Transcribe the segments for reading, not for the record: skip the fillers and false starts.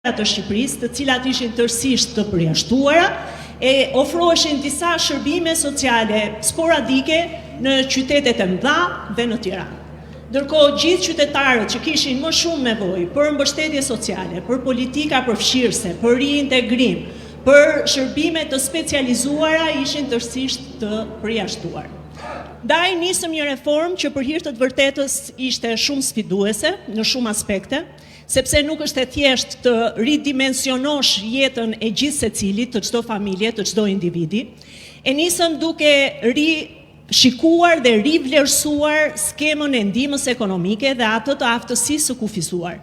të Shqipërisë, të cilat ishin tërësisht të përjashtuara, e ofroheshin disa shërbime sociale sporadike në qytetet e mëdha dhe në Tiranë. Ndërkohë gjithë qytetarët që kishin më shumë nevojë për mbështetje sociale, për politika përfshirëse, për riintegrim, për shërbime të specializuara ishin tërësisht të përjashtuar. Ndaj nisëm një reformë që për hir të vërtetës ishte shumë sfiduese në shumë aspekte, sepse nuk është e thjesht të ridimensionosh jetën e gjithë secilit, të çdo familje, të çdo individi. E nisëm duke shikuar dhe rivlerësuar skemën e ndihmës ekonomike dhe atë të aftësisë së kufizuar.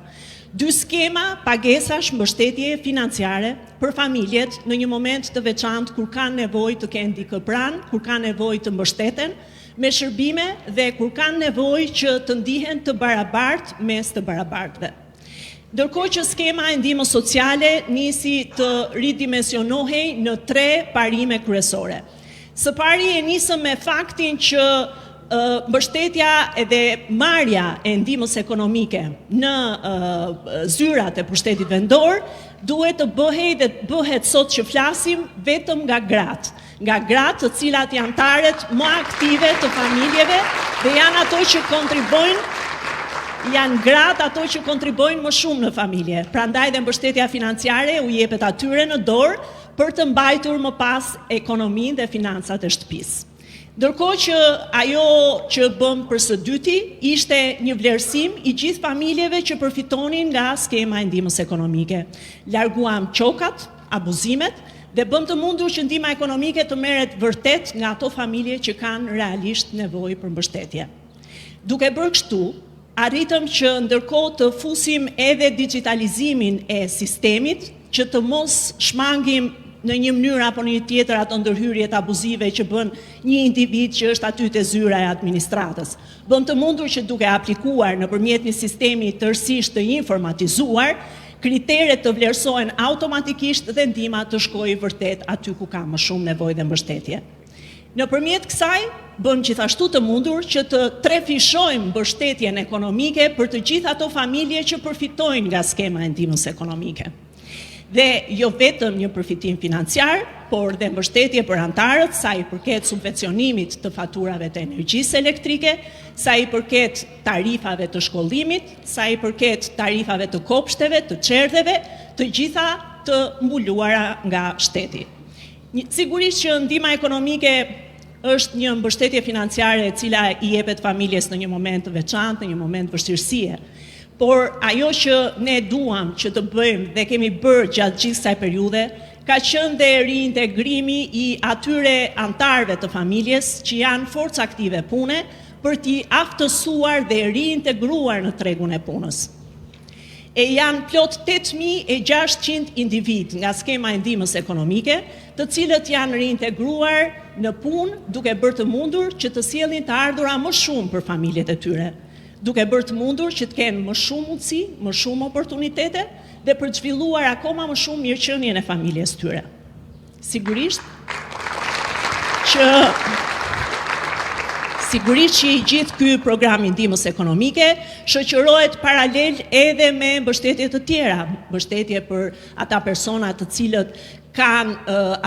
Dy skema pagesash mbështetje financiare për familjet në një moment të veçantë kur kanë nevojë të kenë dikë pranë, kur kanë nevojë të mbështeten me shërbime dhe kur kanë nevojë që të ndihen të barabartë mes të barabartëve. Ndërkohë që skema e ndihmës sociale nisi të ridimensionohej në 3 parime kryesore. Së pari e nisëm me faktin që mbështetja edhe marrja e ndihmës ekonomike në zyrat e pushtetit vendor duhet të bëhej dhe bëhet sot që flasim vetëm nga gratë të cilat janë anëtarët më aktive të familjeve dhe janë ato që kontribojnë më shumë në familje. Prandaj dhe mbështetja financiare u jepet atyre në dorë për të mbajtur më pas ekonominë dhe financat e shtëpisë. Ndërkohë që ajo që bëm për së dyti ishte një vlerësim i gjithë familjeve që përfitonin nga skema e ndihmës ekonomike. Larguam çokat, abuzimet dhe bëm të mundur që ndihma ekonomike të merret vërtet nga ato familje që kanë realisht nevojë për mbështetje. Duke bërë kështu, arritëm që ndërkohë të fusim edhe digitalizimin e sistemit, që të mos shmangim në një mënyrë apo në një tjetër ato ndërhyrjet abuzive që bën një individ që është aty te zyra e administratës. Bëm të mundur që duke aplikuar nëpërmjet një sistemi tërësisht të informatizuar, kriteret të vlerësohen automatikisht dhe ndihma të shkojë vërtet aty ku ka më shumë nevojë dhe mbështetje. Nëpërmjet kësaj, bëm gjithashtu të mundur që të trefishojmë mbështetjen ekonomike për të gjithë ato familje që përfitojnë nga skema e ndihmës ekonomike. Dhe jo vetëm një përfitim financiar, por dhe mbështetje për anëtarët sa i përket subvencionimit të faturave të energjisë elektrike, sa i përket tarifave të shkollimit, sa i përket tarifave të kopshteve, të çerdheve, të gjitha të mbuluara nga shteti. Sigurisht që ndihma ekonomike është një mbështetje financiare e cila i jepet familjes në një moment të veçantë, në një moment vështirësie. Por ajo që ne duam që të bëjmë dhe kemi bërë gjatë gjithë kësaj periudhe, ka qenë dhe riintegrimi i atyre anëtarëve të familjes që janë forcë aktive pune për t'i aftësuar dhe riintegruar në tregun e punës. E janë plot 8.600 individ nga skema e ndihmës ekonomike, të cilët janë riintegruar në punë duke bërë të mundur që të sjellin të ardhura më shumë për familjet e tyre, duke bërë të mundur që të kenë më shumë mundësi, më shumë oportunitete dhe për të zhvilluar akoma më shumë mirëqenien e familjes tyre. Sigurisht që i gjithë ky program i ndihmës ekonomike shoqërohet paralel edhe me mbështetje të tjera, mbështetje për ata persona të cilët kanë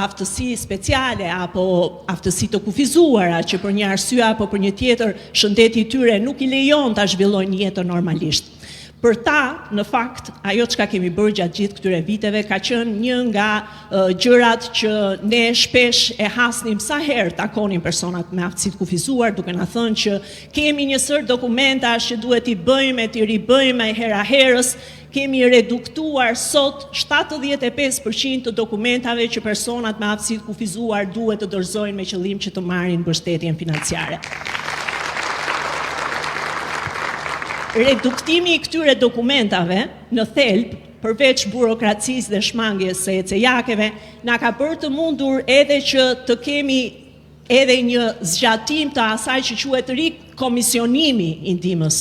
aftësi speciale apo aftësi të kufizuara që për një arsye apo për një tjetër shëndeti i tyre nuk i lejon ta zhvillojnë jetën normalisht. Për ta, në fakt, ajo çka kemi bërë gjatë gjithë këtyre viteve ka qenë një nga gjërat që ne shpesh e hasnim sa herë takonin personat me aftësi të kufizuar, duke na thënë që kemi një sër dokumentash që duhet i bëjmë e t'i ribëjmë hera herës. Kemi reduktuar sot 75% të dokumentave që personat me aftësi të kufizuar duhet të dorëzojnë me qëllim që të marrin mbështetjen financiare. Reduktimi i këtyre dokumentave në thelb, përveç burokracisë dhe shmangjes së ECEJAK-eve, na ka bërë të mundur edhe që të kemi edhe një zgjatim të asaj që quhet rikomisionimi i ndihmës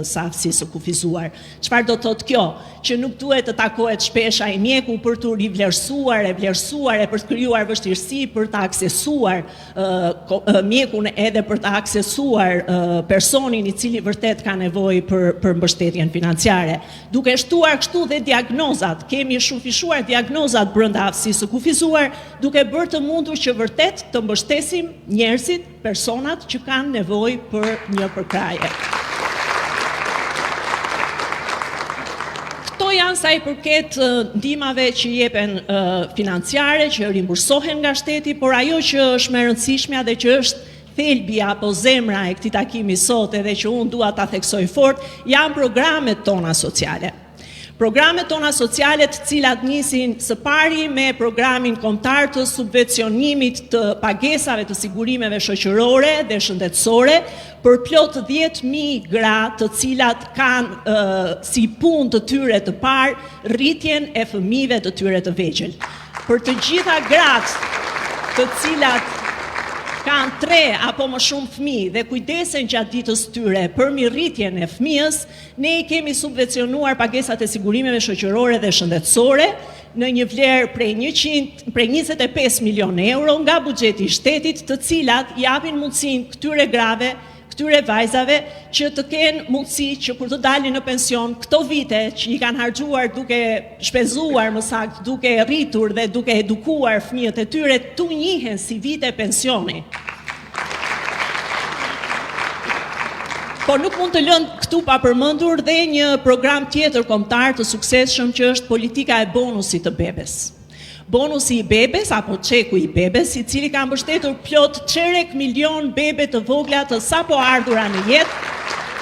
së aftësisë së kufizuar. Çfarë do thotë kjo? që nuk duhet të takohet shpesh ai mjeku për të rivlerësuar, për të krijuar vështirësi për të aksesuar mjekun edhe për të aksesuar personin i cili vërtet ka nevojë për mbështetjen financiare. Duke shtuar kështu dhe diagnozat, kemi shumëfishuar diagnozat brenda aftësisë së kufizuar, duke bërë të mundur që vërtet të mbështesim njerëzit, personat që kanë nevojë për një përkraje. Këto janë sa i përket ndihmave që jepen financiare, që rimbursohen nga shteti, por ajo që është më e rëndësishmja dhe që është thelbi apo zemra e këtij takimi sot edhe që unë dua ta theksoj fort, janë programet tona sociale. Programet tona sociale të cilat nisin së pari me programin kombëtar të subvencionimit të pagesave të sigurimeve shoqërore dhe shëndetësore për plot 10.000 gra të cilat kanë si punë të tyre të parë rritjen e fëmijëve të tyre të vegjël. Për të gjitha gratë të cilat kanë 3 apo më shumë fëmijë dhe kujdesen gjatë ditës tyre për mirëritjen e fëmijës, ne i kemi subvencionuar pagesat e sigurimeve shoqërore dhe shëndetësore në një vlerë prej 25 milion euro nga buxheti i shtetit, të cilat japin mundësinë këtyre grave, këtyre vajzave që të kenë mundësi që kur të dalin në pension, këto vite që i kanë harxuar duke shpenzuar më saktë, duke rritur dhe duke edukuar fëmijët e tyre, tu njihen si vite pensioni. Po nuk mund të lënë këtu pa përmendur dhe një program tjetër kombëtar të suksesshëm që është politika e bonusit të bebes. Bonusi i bebes, apo çeku i bebes, i cili ka mbështetur plot 3 milion bebe të vogla të sapo ardhura në jetë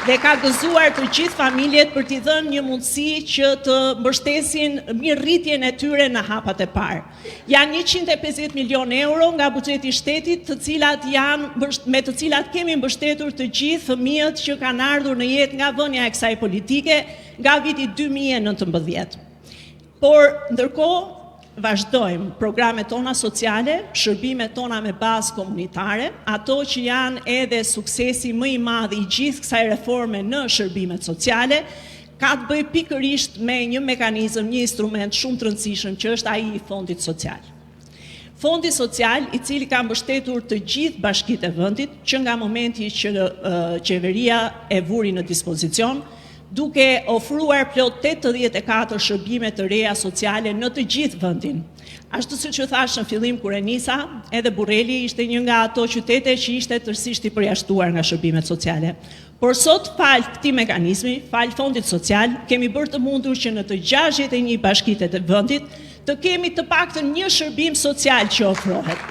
dhe ka gëzuar të gjithë familjet për t'i dhënë një mundësi që të mbështesin mirëritjen e tyre në hapat e parë. Janë 150 milion euro nga buxheti i shtetit, me të cilat kemi mbështetur të gjithë fëmijët që kanë ardhur në jetë nga vënia e kësaj politike nga viti 2019. Por ndërkohë vazhdojmë programet tona sociale, shërbimet tona me bazë komunitare, ato që janë edhe suksesi më i madh i gjithë kësaj reforme në shërbimet sociale, ka të bëjë pikërisht me një mekanizëm, një instrument shumë të rëndësishëm që është ai i fondit social. Fondi social, i cili ka mbështetur të gjithë bashkitë e vendit, që nga momenti që qeveria e vuri në dispozicion, duke ofruar plot 84 shërbime të reja sociale në të gjithë vendin. Ashtu siç u thash në fillim kur e nisa, edhe Burreli ishte një nga ato qytete që ishte tërësisht i përjashtuar nga shërbimet sociale. Por sot, fal këtij mekanizmi, fal fondit social, kemi bërë të mundur që në të 61 bashkitë të vendit të kemi të paktën një shërbim social që ofrohet.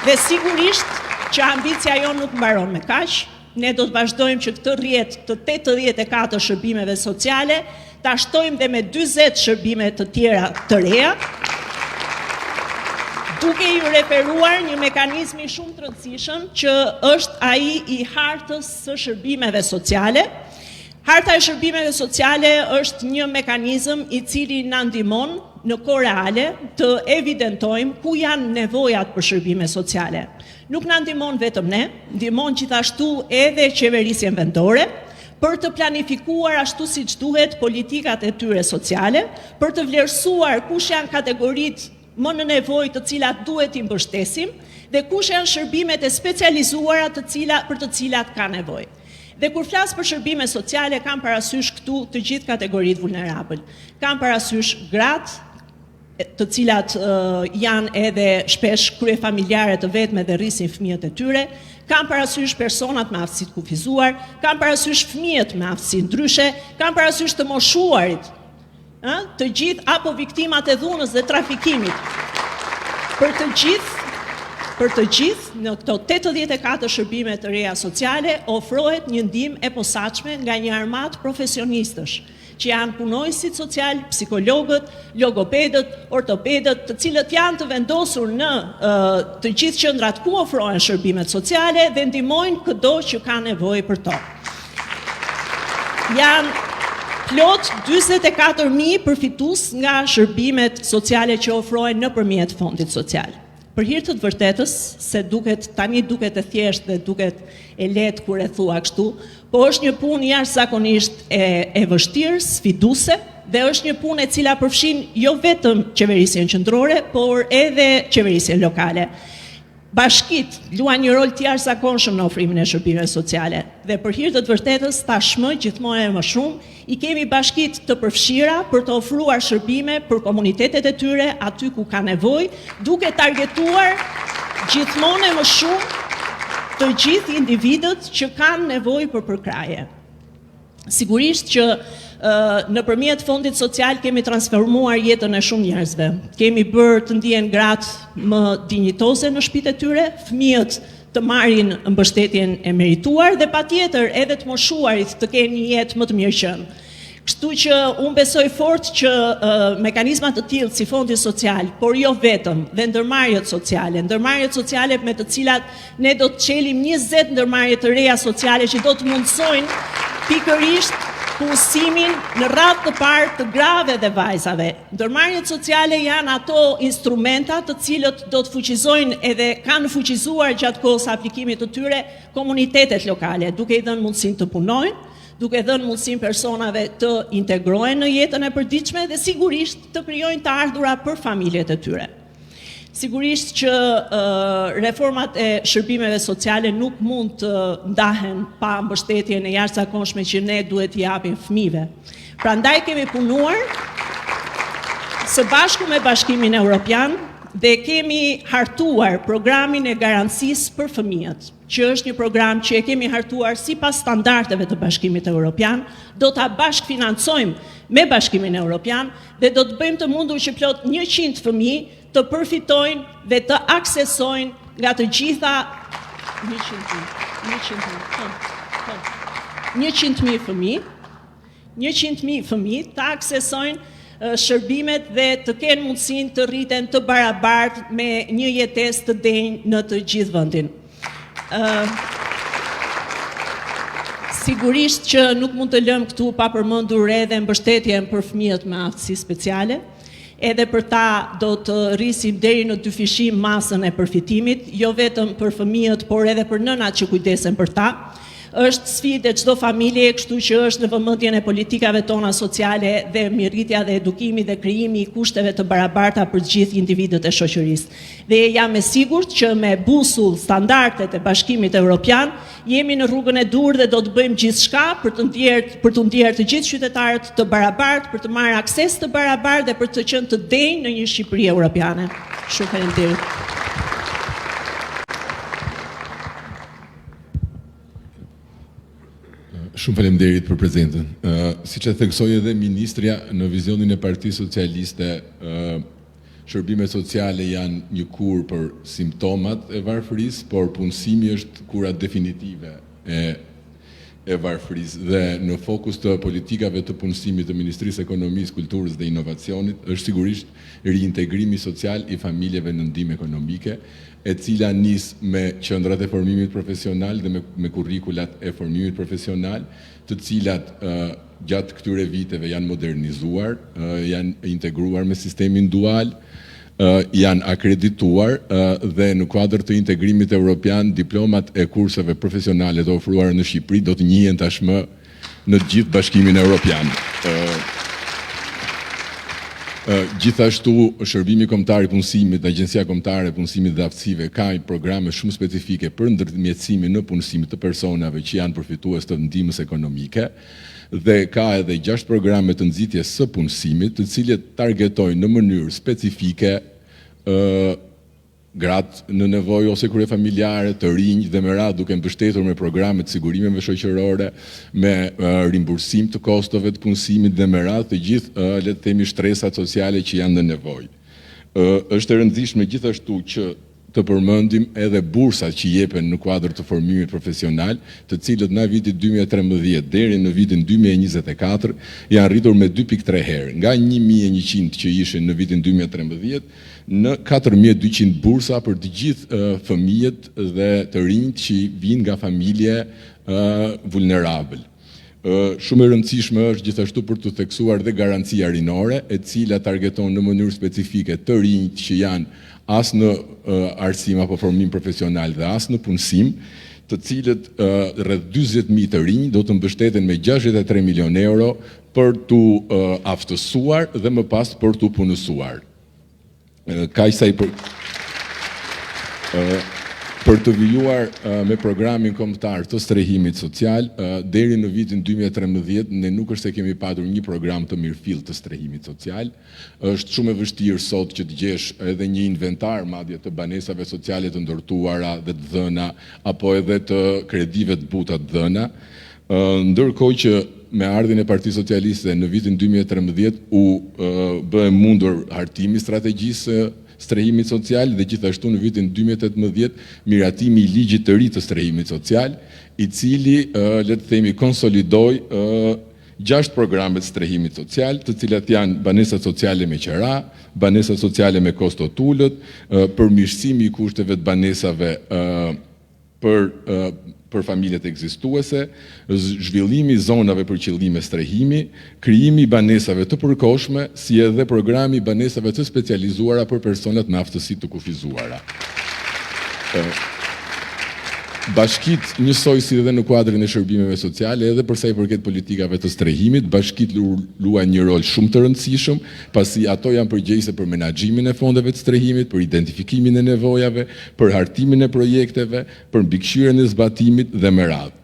Dhe sigurisht që ambicia jonë nuk mbaron me kaq. Ne do të vazhdojmë që këtë rrjet të 84 shërbimeve sociale ta shtojmë dhe me 40 shërbime të tjera të reja, duke ju referuar një mekanizmi shumë të rëndësishëm që është ai i hartës së shërbimeve sociale. Harta e shërbimeve sociale është një mekanizëm i cili na ndihmon në kohë reale të evidentojmë ku janë nevojat për shërbime sociale. Nuk na ndihmon vetëm ne, ndihmon gjithashtu edhe qeverisjen vendore për të planifikuar ashtu siç duhet politikat e tyre sociale, për të vlerësuar kush janë kategoritë më në nevojë të cilat duhet i mbështesim dhe kush janë shërbimet e specializuara për të cilat ka nevojë. Dhe kur flas për shërbime sociale, kam parasysh këtu të gjithë kategoritë vulnerabël. Kam parasysh gratë, të cilat janë edhe shpesh kryefamiljare të vetme dhe rrisin fëmijët e tyre, kam parasysh personat me aftësi të kufizuar, kam parasysh fëmijët me aftësi ndryshe, kam parasysh të moshuarit, të gjithë apo viktimat e dhunës dhe trafikimit. Për të gjithë, në këto 84 shërbime të reja sociale, ofrohet një ndihmë e posaçme nga një armatë profesionistësh, që janë punojësit social, psikologët, logopedët, ortopedët, të cilët janë të vendosur në të gjithë qendrat ku ofrohen shërbimet sociale dhe ndihmojnë kudo që ka nevojë për to. Janë plot 44.000 përfitues nga shërbimet sociale që ofrohen nëpërmjet fondit social. Për hir të vërtetës, se tani duket e thjeshtë dhe duket e lehtë kur e thua kështu, po është një punë jashtëzakonisht e vështirë, sfiduese, dhe është një punë e cila përfshin jo vetëm qeverisjen qendrore, por edhe qeverisjen lokale. Bashkitë luajnë një rol të jashtëzakonshëm në ofrimin e shërbimeve sociale dhe për hir të vërtetës tashmë gjithmonë e më shumë i kemi bashkitë të përfshira për të ofruar shërbime për komunitetet e tyre aty ku ka nevojë, duke targetuar gjithmonë e më shumë të gjithë individët që kanë nevojë për përkraje. Sigurisht që nëpërmjet fondit social kemi transformuar jetën e shumë njerëzve. Kemi bërë të ndihen gratë më dinjitoze në shtëpitë e tyre, fëmijët të marrin mbështetjen e merituar dhe patjetër edhe të moshuarit të kenë një jetë më të mirëqënë. Kështu që unë besoj fort që mekanizma të tillë si fondi social, por jo vetëm, dhe ndërmarrjet sociale me të cilat ne do të çelim 20 ndërmarrje të reja sociale që do të mundsojnë pikërisht punësimin në radhë të parë të grave dhe vajzave. Ndërmarrjet sociale janë ato instrumenta të cilët do të fuqizojnë edhe kanë fuqizuar gjatë kohës së aplikimit të tyre komunitetet lokale, duke i dhënë mundësinë të punojnë, duke dhënë mundësinë personave të integrohen në jetën e përditshme dhe sigurisht të krijojnë të ardhura për familjet e tyre. Sigurisht që reformat e shërbimeve sociale nuk mund të ndahen pa mbështetjen e jashtëzakonshme që ne duhet t'i japim fëmijëve. Prandaj kemi punuar së bashku me Bashkimin Evropian dhe kemi hartuar programin e garancisë për fëmijët, që është një program që e kemi hartuar sipas standardeve të Bashkimit Evropian, do ta bashkëfinancojmë me Bashkimin Evropian dhe do të bëjmë të mundur që plot 100 fëmijë të përfitojnë dhe të aksesojnë nga të gjitha 100.000 fëmijë të aksesojnë shërbimet dhe të kenë mundësinë të rriten të barabartë me një jetesë të denjë në të gjithë vendin. Sigurisht që nuk mund të lëm këtu pa përmendur edhe mbështetjen për fëmijët me aftësi speciale. Edhe për ta do të rrisim deri në 2 fishim masën e përfitimit, jo vetëm për fëmijët, por edhe për nënat që kujdesen për ta. Është sfidë e çdo familje, kështu që është në vëmendjen e politikave tona sociale dhe mirëritja dhe edukimi dhe krijimi i kushteve të barabarta për të gjithë individët e shoqërisë. Dhe jam e sigurt që me busull standardet e Bashkimit Evropian jemi në rrugën e dur dhe do të bëjmë gjithçka për të ndjerë të gjithë qytetarët të barabartë, për të marrë akses të barabartë dhe për të qenë të denjë në një Shqipëri evropiane. Shumë faleminderit. Shumë faleminderit për prezentën. Siç e theksoi edhe ministrja, në vizionin e Partisë Socialiste, shërbimet sociale janë një kur për simptomat e varfërisë, por punësimi është kura definitive e varfërisë dhe në fokus të politikave të punësimit të Ministrisë Ekonomisë, Kulturës dhe Inovacionit është sigurisht riintegrimi social i familjeve në ndihmë ekonomike, e cila nis me qendrat e formimit profesional dhe me kurrikulat e formimit profesional, të cilat gjatë këtyre viteve janë modernizuar, janë integruar me sistemin dual, janë akredituar dhe në kuadër të integrimit evropian, diplomat e kurseve profesionale të ofruara në Shqipëri do të njihen tashmë në gjithë Bashkimin Evropian. Gjithashtu, Shërbimi Kombëtar i Punësimit, Agjencia Kombëtare e Punësimit dhe Aftësive ka programe shumë specifike për ndërmjetësimin në punësim të personave që janë përfitues të ndihmës ekonomike dhe ka edhe 6 programe të nxitjes së punësimit, të cilët targetojnë në mënyrë specifike gratë në nevojë ose kurrë familjare, të rinj dhe me radhë duke mbështetur me programe të sigurimeve shoqërore, me rimbursim të kostove të punësimit dhe me radhë të gjithë le të themi shtresat sociale që janë në nevojë. Është e rëndësishme gjithashtu që të përmendim edhe bursat që jepen në kuadër të formimit profesional, të cilët nga viti 2013 deri në vitin 2024 janë rritur me 2.3 herë, nga 1.100 që ishin në vitin 2013 në 4.200 bursa për të gjithë fëmijët dhe të rinjt që vinë nga familje vulnerabël. Shumë e rëndësishme është gjithashtu për të theksuar dhe garancia rinore, e cila targeton në mënyrë specifike të rinjt që janë as në arsim apo formim profesional dhe as në punësim, të cilët rreth 40.000 të rinj do të mbështeten me 63 milion euro për të aftësuar dhe më pas për të punësuar. Kaq sa i për të vijuar me programin kombëtar të strehimit social, deri në vitin 2013 ne nuk është se kemi patur një program të mirëfill të strehimit social. Është shumë e vështirë sot që të gjesh edhe një inventar madje të banesave sociale të ndërtuara dhe të dhëna, apo edhe të kredive të buta të dhëna. Ndërkohë që me ardhin e Partisë Socialiste në vitin 2013 u bë mundur hartimi strategjisë strehimit social dhe gjithashtu në vitin 2018 miratimi i ligjit të ri të strehimit social, i cili le të themi konsolidoi 6 programet strehimit social, të cilat janë banesat sociale me qera, banesat sociale me kosto të ulët, përmirësimi i kushteve të banesave për familjet ekzistuese, zhvillimi i zonave për qëllime strehimi, krijimi i banesave të përkohshme, si edhe programi i banesave të specializuara për personat me aftësi të kufizuara. Bashkit njësoj si edhe në kuadrin e shërbimeve sociale, edhe përsa i përket politikave të strehimit, bashkit luajnë një rol shumë të rëndësishëm, pasi ato janë përgjegjëse për menaxhimin e fondeve të strehimit, për identifikimin e nevojave, për hartimin e projekteve, për mbikëqyrjen e zbatimit dhe me radhë.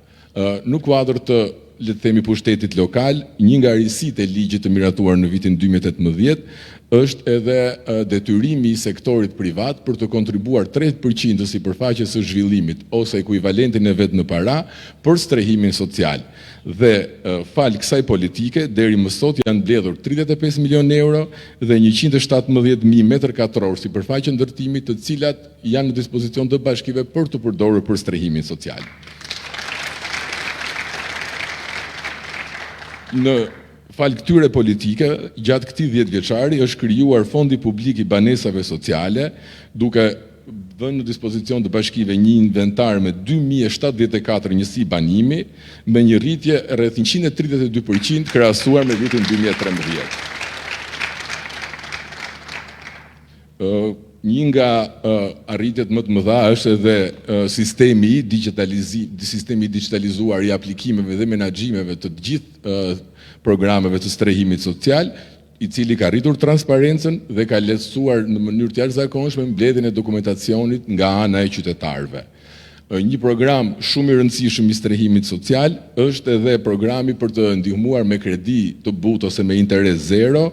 Në kuadër të le të themi pushtetit lokal, një nga risitë e ligjit të miratuar në vitin 2018 është edhe detyrimi i sektorit privat për të kontribuar 3% të sipërfaqes së zhvillimit ose ekuivalentin e vet në para për strehimin social. Dhe fal kësaj politike, deri më sot janë mbledhur 35 milion euro dhe 117.000 metër katror sipërfaqe ndërtimi, të cilat janë në dispozicion të bashkive për të përdorur për strehimin social. Në fal këtyre politike, gjatë këtij 10 vjeçari është krijuar fondi publik i banesave sociale, duke vënë në dispozicion të bashkive një inventar me 2074 njësi banimi, me një rritje rreth 132% krahasuar me vitin 2013. Një nga arritjet më të mëdha është edhe sistemi i digitalizuar i aplikimeve dhe menaxhimeve të gjithë programeve të strehimit social, i cili ka rritur transparencën dhe ka lehtësuar në mënyrë të jashtëzakonshme mbledhjen e dokumentacionit nga ana e qytetarëve. Një program shumë i rëndësishëm i strehimit social është edhe programi për të ndihmuar me kredi të butë ose me interes zero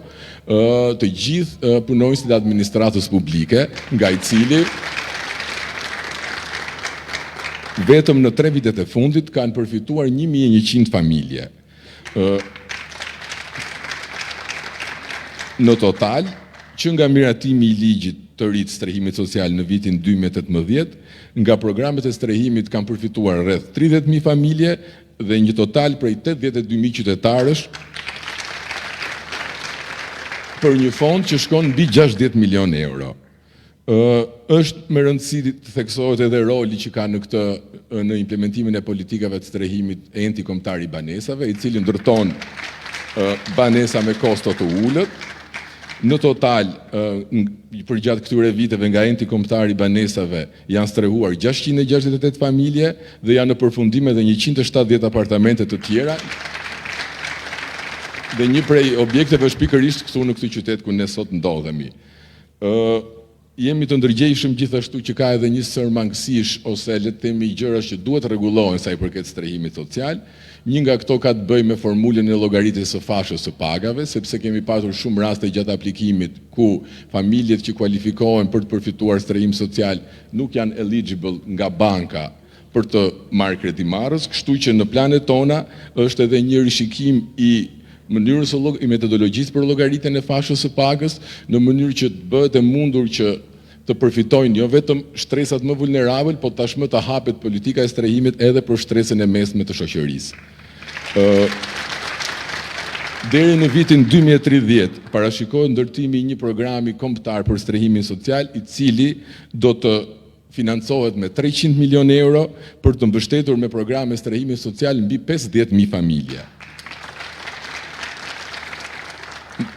të gjithë punonjësit e administratës publike, nga i cili vetëm në 3 vitet e fundit kanë përfituar 1100 familje. Në total, që nga miratimi i ligjit të ri të strehimit social në vitin 2018, nga programet e strehimit kanë përfituar rreth 30.000 familje dhe një total prej 82.000 qytetarësh për një fond që shkon mbi 60 milion euro. Është me rëndësi të theksohet edhe roli që ka në implementimin e politikave të strehimit enti kombëtar i banesave, i cili ndërton banesa me kosto të ulët. Në total, për gjatë këtyre viteve nga enti kombëtar i banesave janë strehuar 668 familje dhe janë në përfundim edhe 170 apartamente të tjera. Dhe një prej objekteve është pikërisht këtu në këtë qytet ku ne sot ndodhemi. Jemi të ndërgjegjshëm gjithashtu që ka edhe një sër mangësish ose le të themi gjëra që duhet rregullohen sa i përket strehimit social. Një nga këto ka të bëjë me formulën e llogaritjes së fashës së pagave, sepse kemi pasur shumë raste gjatë aplikimit ku familjet që kualifikohen për të përfituar strehim social nuk janë eligible nga banka për të marrë kredimarrës, kështu që në planet tona është edhe një rishikim i mënyrës i metodologjisë për llogaritjen e fashës së pagës, në mënyrë që të bëhet e mundur që të përfitojnë jo vetëm shtresat më vulnerabël, po tashmë të hapet politika e strehimit edhe për shtresën e mesme të shoqërisë. Deri në vitin 2030 parashikohet ndërtimi i një programi kombëtar për strehimin social, i cili do të financohet me 300 milion euro për të mbështetur me programe strehimi social mbi 50.000 familje.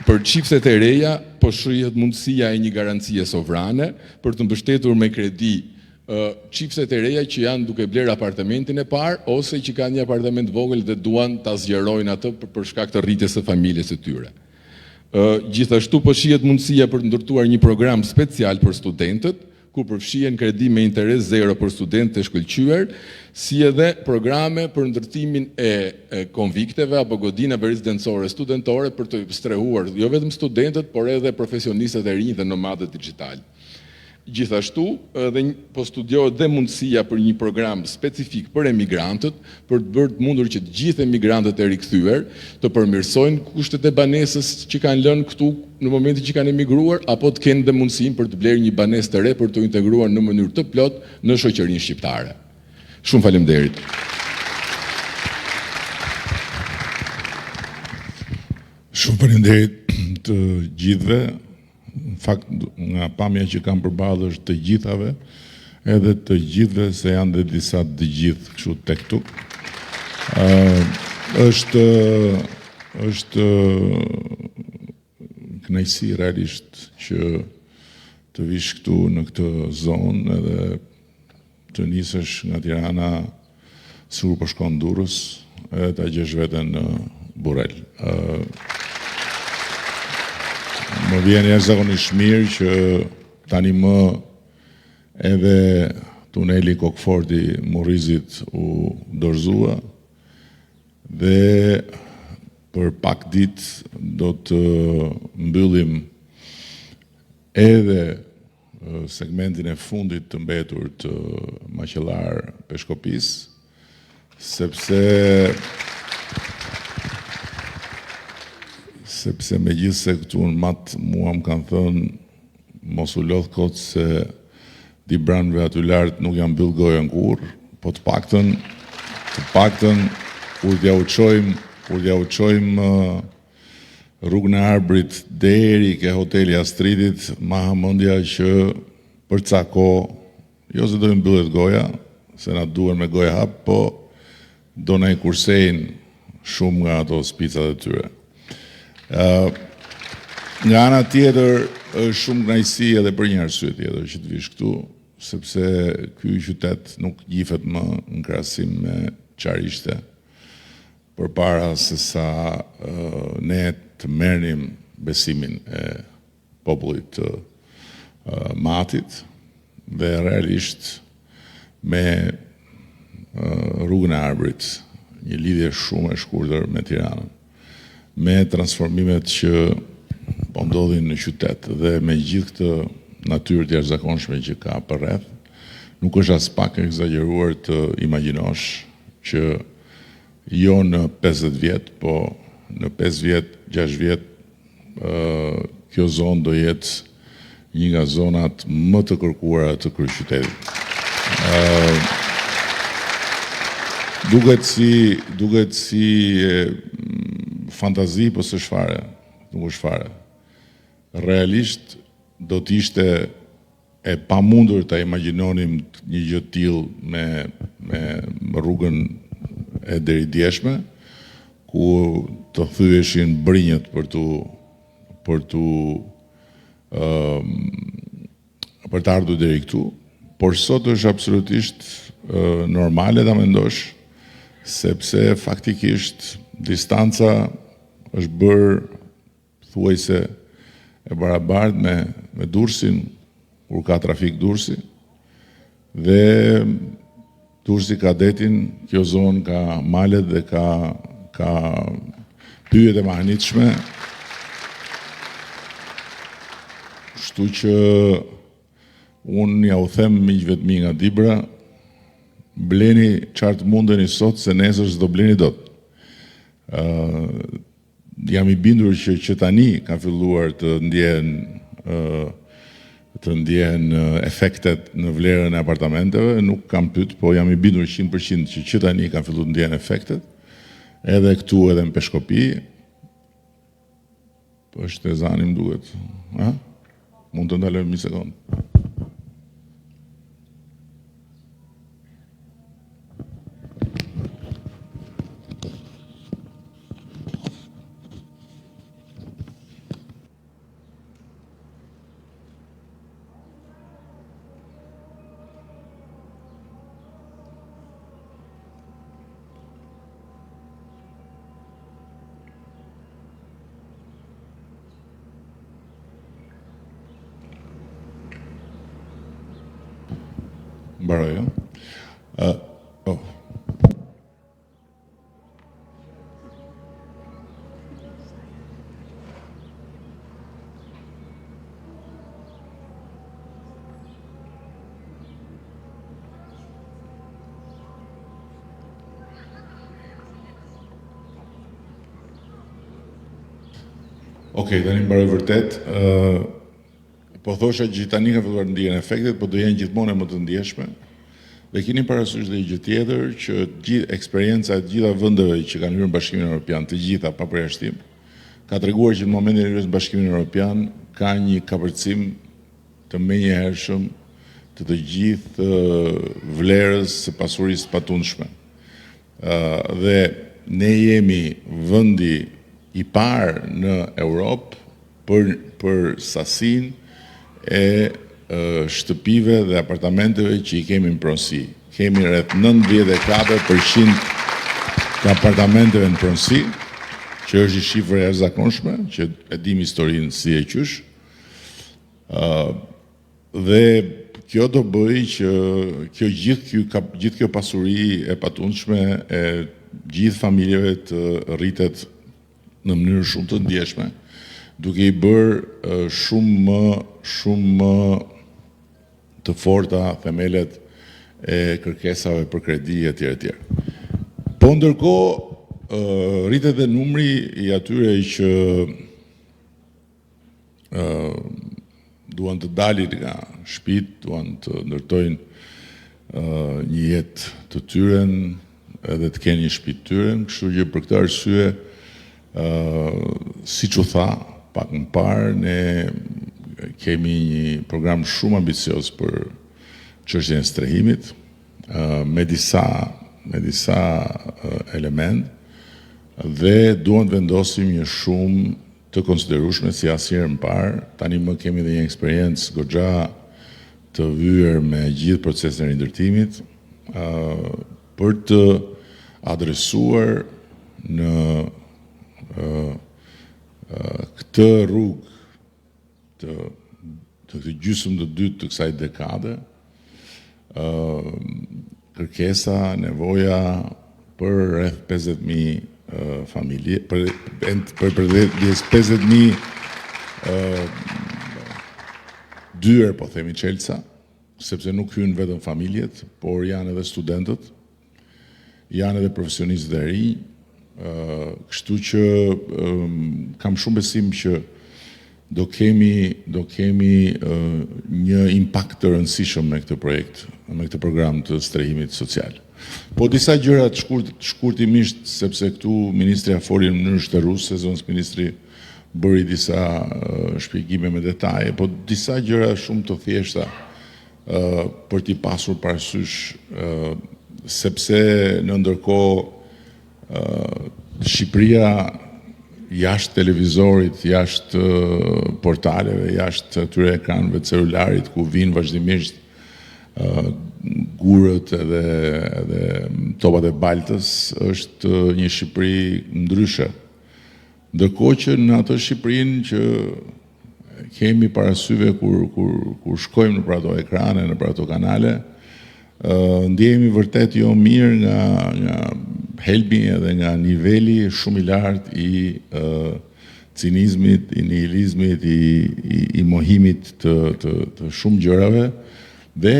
Për çiftet e reja, po shrihet mundësia e një garancie sovrane për të mbështetur me kredi çiftet e reja që janë duke bler apartamentin e parë ose që kanë një apartament vogël dhe duan ta zgjerojnë atë për shkak të rritjes së familjes së tyre. Gjithashtu po shihet mundësia për të ndërtuar një program special për studentët, ku përfshihen kredi me interes zero për studentët e shkëlqyer, si edhe programe për ndërtimin e konvikteve apo godinave rezidencore studentore për të strehuar jo vetëm studentët, por edhe profesionistët e rinj dhe nomadët digital. Gjithashtu, po studiohet dhe mundësia për një program specifik për emigrantët, për të bërë mundur që të gjithë emigrantët e rikthyer të përmirësojnë kushtet e banesës që kanë lënë këtu në momentin që kanë emigruar, apo të kenë dhe mundësinë për të blerë një banesë të re për të integruar në mënyrë të plotë në shoqërinë shqiptare. Shumë faleminderit. Shumë faleminderit të gjithëve. Në fakt, nga pamja që kam përballë është të gjithave, edhe të gjithve se janë dhe disa të gjithë kështu tek këtu. Është kënaqësi realisht që të vish këtu në këtë zonë edhe të nisësh nga Tirana sikur po shkon Durrës edhe ta gjesh veten në Burrel. Më vjen jashtëzakonisht mirë që tani më edhe tuneli Kokforti Morrizit u dorëzua dhe për pak ditë do të mbyllim edhe segmentin e fundit të mbetur të Maqellar Peshkopis, sepse megjithse këtu në matë mua më kanë thënë mos u lodh kot se dibranëve aty lart nuk janë mbyll gojën kurrë, po të paktën kur t'ja u çojmë rrugën e Arbrit deri ke hoteli Astridit, ma hamendja që për ca kohë, jo se do të mbyllet goja, se na duhen me gojë hap, po do na i kursejnë shumë nga ato spicat e tyre. Nga ana tjetër është shumë kënaqësi edhe për një arsye tjetër që të vish këtu, sepse ky qytet nuk gjifet më në krahasim me çfarë ishte përpara se sa ne të merrnim besimin e popullit të Matit dhe realisht me rrugën e Arbrit, një lidhje shumë e shkurtër me Tiranën, me transformimet që po ndodhin në qytet dhe me gjithë këtë natyrë të jashtëzakonshme që ka përreth, nuk është as pak egzageruar të imagjinosh që jo në 50 vjet, po në 5 vjet, 6 vjet, kjo zonë do jetë një nga zonat më të kërkuara të kryeqytetit. Duket si fantazi, po s'është fare, nuk është fare. Realisht do t'ishte e pamundur ta imagjinonim një gjë të tillë me rrugën e deridjeshme, ku të thyeshin brinjët për të ardhur deri këtu, por sot është absolutisht normale ta mendosh, sepse faktikisht distanca është bërë thuajse e barabartë me Durrësin, kur ka trafik Durrësi, dhe Durrësi ka detin, kjo zonë ka malet dhe ka pyjet e mahnitshme. Kështu që unë ja u them miqve të mi nga Dibra, bleni çfarë mundeni sot, se nesër s'do bleni dot. Jam i bindur që tani ka filluar të ndjehen efektet në vlerën e apartamenteve, nuk kam pyet, po jam i bindur 100% që tani ka filluar të ndjehen efektet, edhe këtu edhe në Peshkopi. Është ezani më duket. Mund të ndalojmë një sekond. Mbaroj, oh. Okej, tani mbaroj vërtet. Po thosha që tani ka filluar ndihen efektet, po do jenë gjithmonë më të ndjeshme. Dhe keni parasysh dhe gjë tjetër që eksperienca e të gjitha vendeve që kanë hyrë në Bashkimin Evropian, të gjitha pa përjashtim, ka treguar që në momentin e hyrjes në Bashkimin Evropian ka një kapërcim të menjëhershëm të gjithë vlerës së pasurisë patundshme. Dhe ne jemi vendi i parë në Europë për sasin e shtëpive dhe apartamenteve që i kemi në pronësi. Kemi rreth 94% të apartamenteve në pronësi, që është një shifër e jashtëzakonshme, që e dim historinë si e qysh. Dhe kjo do bëj që gjithë kjo pasuri e patundshme e gjithë familjeve të rritet në mënyrë shumë të ndjeshme, duke i bërë shumë më të forta themelet e kërkesave për kredi etj. Po ndërkohë rritet dhe numri i atyre që duan të dalin nga shtëpit, duan të ndërtojnë një jetë të tyren edhe të kenë një shtëpi të tyren, kështu që për këtë arsye si që tha, pak më parë, ne kemi një program shumë ambicios për çështjen e strehimit, me disa element, dhe duan të vendosim një shumë të konsiderueshme si asnjëherë më parë. Tani më kemi dhe një eksperiencë goxha të vyer me gjithë procesin e rindërtimit, për të adresuar në këtë rrugë të këtë gjysmë të dytë të kësaj dekade, kërkesa, nevoja për rreth 50.000 familje, për 50.000 dyer, po themi çelësa, sepse nuk hyn vetëm familjet, por janë edhe studentët, janë edhe profesionistët e rinj. Kështu që kam shumë besim që do kemi një impakt të rëndësishëm me këtë projekt, me këtë program të strehimit social. Po disa gjëra shkurtimisht, sepse këtu ministria foli në mënyrë shtërruese, zonës ministri bëri disa shpjegime me detaje, po disa gjëra shumë të thjeshta për t'i pasur parasysh, sepse në ndërkohë Shqipëria jashtë televizorit, jashtë portaleve, jashtë atyre ekranëve të celularit ku vinë vazhdimisht gurët edhe topat e baltës, është një Shqipëri ndryshe. Ndërkohë që në atë Shqipërinë që kemi parasyve kur shkojmë në për ato ekrane, në për ato kanale, ndjehemi vërtet jo mirë nga helmi edhe nga niveli shumë i lartë i cinizmit, i nihilizmit, i mohimit të shumë gjërave, dhe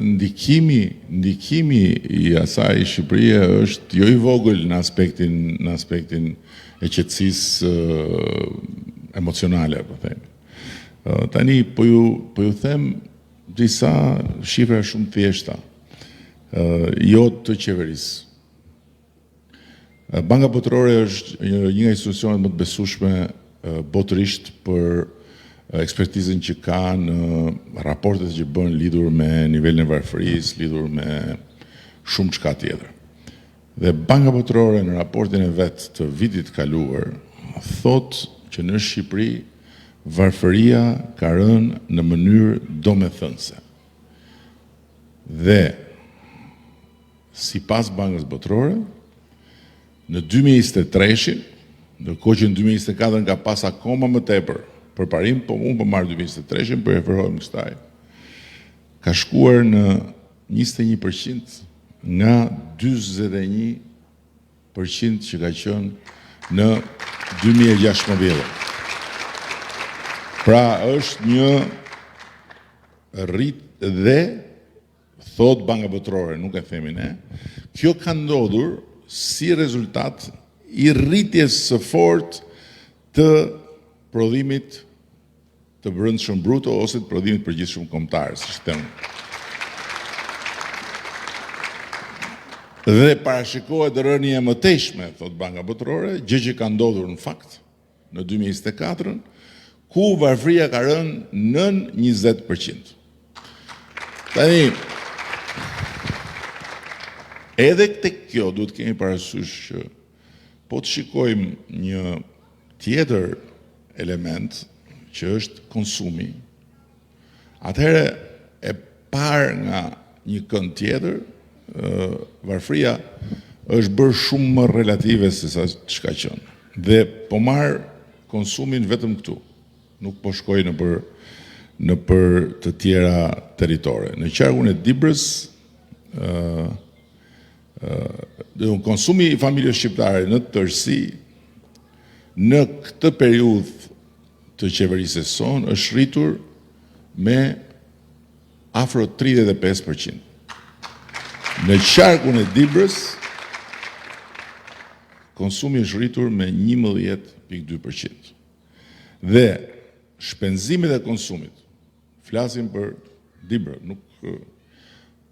ndikimi i asaj Shqipërie është jo i vogël në aspektin e qetësisë emocionale, po themi. Tani po ju them disa shifra shumë thjeshta, jo të qeverisë. Banka Botërore është një nga institucionet më të besueshme botërisht për ekspertizën që ka në raportet që bën lidhur me nivelin e varfërisë, lidhur me shumë çka tjetër. Dhe Banka Botërore në raportin e vet të vitit kaluar thotë që në Shqipëri varfëria ka rënë në mënyrë domethënëse. Dhe sipas Bankës Botërore, në 2023, ndërkohë që në 2024 ka pas akoma më tepër përparim, po unë po marr 2023, po referohem kësaj. Ka shkuar në 21% nga 41% që ka qenë në 2016. Pra është një rrit dhe thot Banka Botërore, nuk e themi ne, kjo ka ndodhur si rezultat i rritjes së fortë të prodhimit të brendshëm bruto ose të prodhimit përgjithshëm kombëtar, siç them. Dhe parashikohet rënje e mëtejshme, thot Banka Botërore, gjë që ka ndodhur në fakt në 2024, ku varfëria ka rënë nën 20%. Tani, edhe tek kjo duhet kemi parasysh që po të shikojmë një tjetër element që është konsumi, atëherë e parë nga një kënd tjetër, varfëria është bërë shumë më relative se sa çka qenë. Dhe po marr konsumin vetëm këtu, nuk po shkoj në për të tjera territore. Në qarkun e Dibrës, konsumi i familjes shqiptare në tërësi në këtë periudhë të qeverisë son është rritur me afro 35%. Në qarkun e Dibrës, konsumi është rritur me 11.2%. Dhe shpenzimet e konsumit, flasim për Dibrë, nuk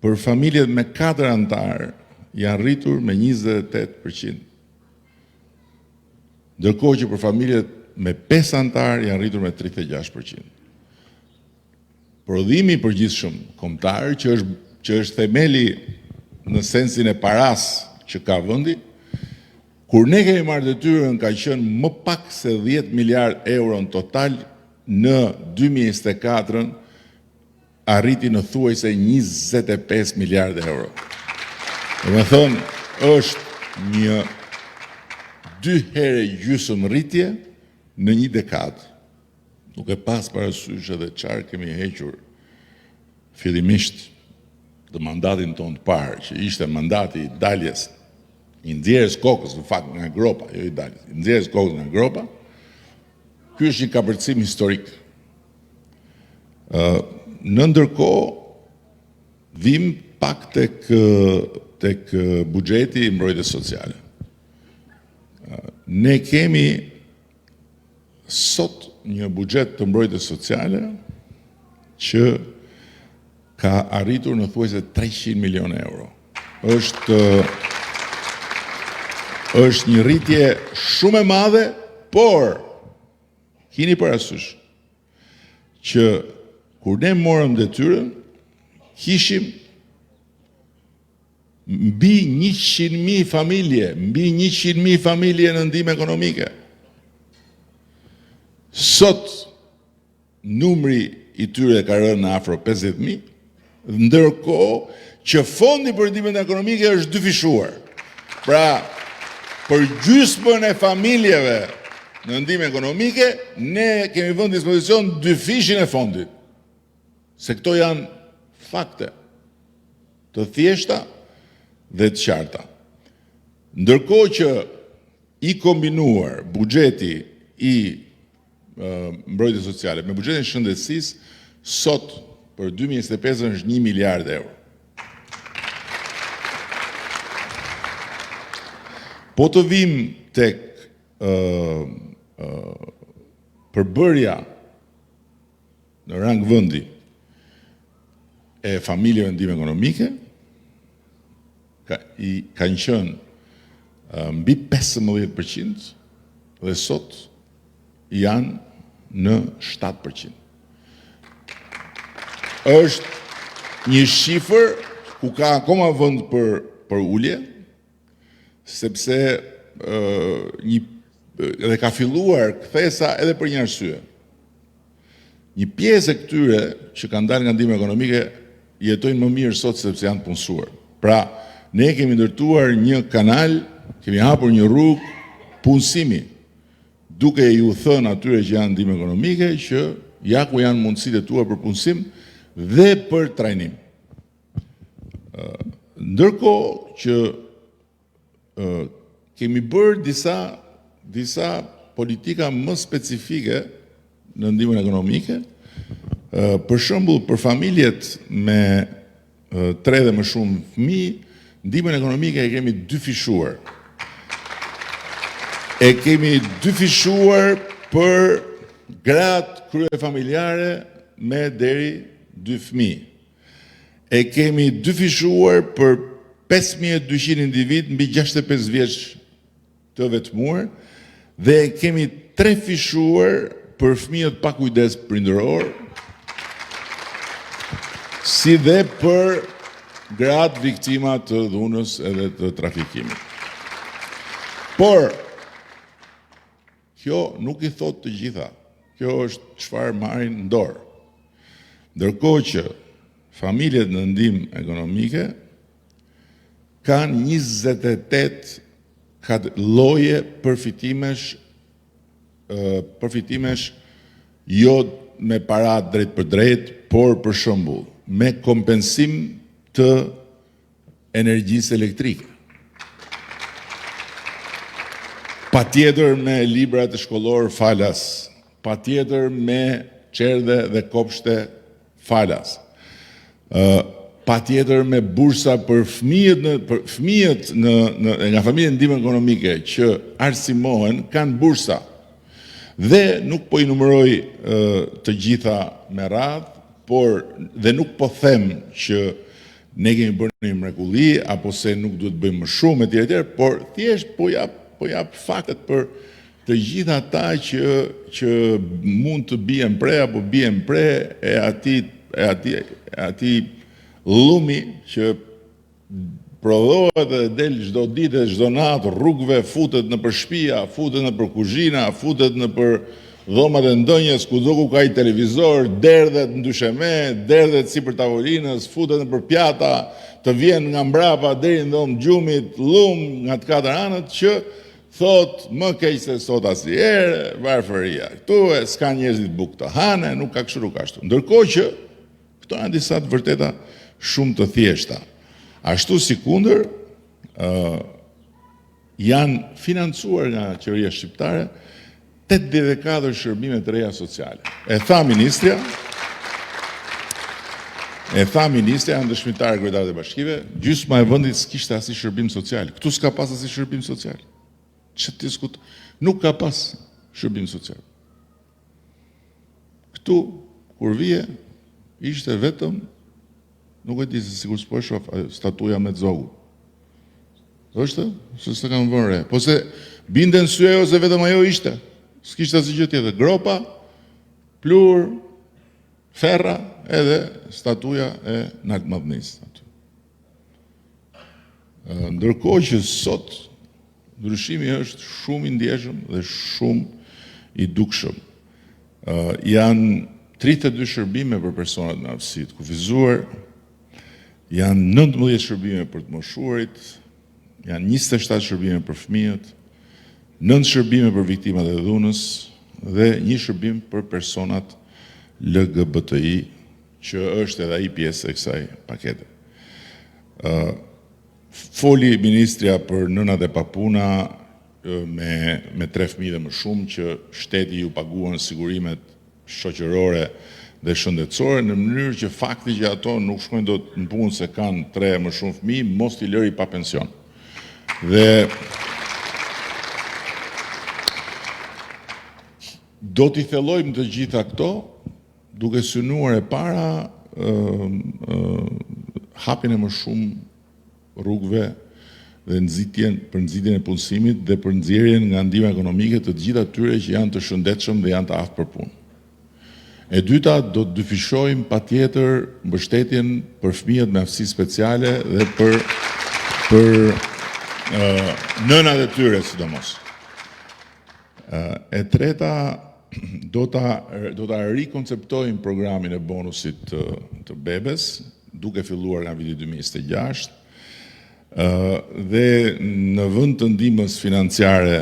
për familjet me 4 antarë janë rritur me 28%. Ndërkohë që për familjet me 5 antarë janë rritur me 36%. Prodhimi përgjithshëm kombëtar, që është themeli në sensin e paras që ka vendi, kur ne kemi marrë detyrën ka qenë më pak se 10 miliard euro në total, në 2024 arriti në thuajse 25 miliard euro. Dhe me thënë, është një 2 herë gjysmë rritje në një dekadë. Nuk e pas parasysh edhe çfarë kemi hequr fillimisht të mandatin tonë të parë, që ishte mandati i daljes, i nxjerrjes kokës në fakt nga gropa, jo i daljes, i nxjerrjes kokës nga gropa. Ky është një kapërcim historik. Në ndërkohë, vim pak tek buxheti i mbrojtjes sociale. Ne kemi sot një buxhet të mbrojtjes sociale që ka arritur në thuajse 300 milion euro. Është një rritje shumë e madhe, por keni parasysh që kur ne morëm detyrën, kishim mbi 100.000 familje në ndihmë ekonomike. Sot numri i tyre ka rënë në afro 50.000, ndërkohë që fondi për ndihmën ekonomike është dyfishuar. Pra, për gjysmën e familjeve në ndihmë ekonomike, ne kemi vënë në dispozicion dyfishin e fondit. Se këto janë fakte të thjeshta dhe të qarta. Ndërkohë që i kombinuar buxheti i mbrojtjes sociale me buxhetin e shëndetësisë, sot për 2025 është 1 miliard euro. Po të vim tek përbërja në rang vendi e familjeve në ndihmë ekonomike, kanë qenë mbi 15% dhe sot janë në 7%. Është një shifër ku ka akoma vend për ulje, sepse edhe ka filluar kthesa edhe për një arsye. Një pjesë e këtyre që kanë dalë nga ndihma ekonomike jetojnë më mirë sot sepse janë të punësuar. Pra, ne kemi ndërtuar një kanal, kemi hapur një rrugë punësimi, duke ju thënë atyre që janë ndihmë ekonomike që ja ku janë mundësitë tua për punësim dhe për trajnim. Ndërkohë që kemi bërë disa politika më specifike në ndihmën ekonomike, për shembull për familjet me 3 dhe më shumë fëmijë, ndihmën ekonomike e kemi dyfishuar. E kemi dyfishuar për gratë kryefamiljare me deri 2 fëmijë. E kemi dyfishuar për 5.200 individ mbi 65 vjeç të vetmuar dhe kemi trefishuar për fëmijët pa kujdes prindëror, si dhe për gratë viktima të dhunës edhe të trafikimit. Por, kjo nuk i thot të gjitha. Kjo është çfarë marrin në dorë. Ndërkohë që familjet në ndihmë ekonomike kanë 28 lloje përfitimesh jo me para drejt për drejt, por për shembull me kompensim të energjisë elektrike. Patjetër me libra të shkollor falas, patjetër me çerdhe dhe kopshte falas. Patjetër me bursa për fëmijët nga familjet në ndihmë ekonomike që arsimohen kanë bursa. Dhe nuk po i numëroj të gjitha me radhë, por dhe nuk po them që ne kemi bërë një mrekulli apo se nuk duhet bëjmë më shumë etj, por thjesht po jap faktet për të gjitha ata që mund të bien pre apo bien pre e atij llumi që prodhohet dhe del çdo ditë e çdo natë rrugëve, futet nëpër shtëpia, futet nëpër kuzhina, futet nëpër dhomat e ndonjës, kudo ku ka i televizor, derdhet ndysheme, derdhet sipër tavolinës, futet nëpër pjata, të vjen nga mbrapa deri në dhomë gjumit, llum nga të katër anët që thot më keq se sot asnjëherë, varfëria këtu, s'ka njerëzit bukë të hanë, nuk ka kështu, nuk ka ashtu. Ndërkohë që këto janë disa të vërteta shumë të thjeshta. Ashtu si kundër, janë financuar nga qeveria shqiptare 84 shërbime të reja sociale. E tha ministrja, janë dëshmitarë kryetarët e bashkive, gjysma e vendit s'kishte asnjë shërbim social. Këtu s'ka pas asnjë shërbim social. Ç'të diskut? Nuk ka pas shërbim social. Këtu kur vije ishte vetëm, nuk e di se sikur s'po e shoh, statuja me zogu. Është? Se s'e kam vënë re. Po se binden sy ajo se vetëm ajo ishte. S'kishte asgjë gjë tjetër. Gropa, plur, ferra, edhe statuja e Naltmadhnisë. Ndërkohë që sot ndryshimi është shumë i ndjeshëm dhe shumë i dukshëm. Janë 32 shërbime për personat me aftësi të kufizuar, janë 19 shërbime për të moshuarit, janë 27 shërbime për fëmijët, 9 shërbime për viktimat e dhunës dhe 1 shërbim për personat LGBTI, që është edhe ai pjesë e kësaj pakete. Foli ministrja për nënat e papuna me 3 fëmijë dhe më shumë që shteti ju paguan sigurimet shoqërore dhe shëndetësore në mënyrë që fakti që ato nuk shkojnë dot në punë se kanë 3 më shumë fëmijë, mos t'i lëri pa pension. Dhe do t'i thellojmë të gjitha këto duke synuar e para hapjen e më shumë rrugëve dhe nxitjen e punësimit dhe për nxjerrjen nga ndihma ekonomike të gjitha atyre që janë të shëndetshëm dhe janë të aftë për punë. E dyta, do të dyfishojmë patjetër mbështetjen për fëmijët me aftësi speciale dhe për nënat e tyre sidomos. E treta, do ta rikonceptojmë programin e bonusit të bebes, duke filluar nga viti 2026, dhe në vend të ndihmës financiare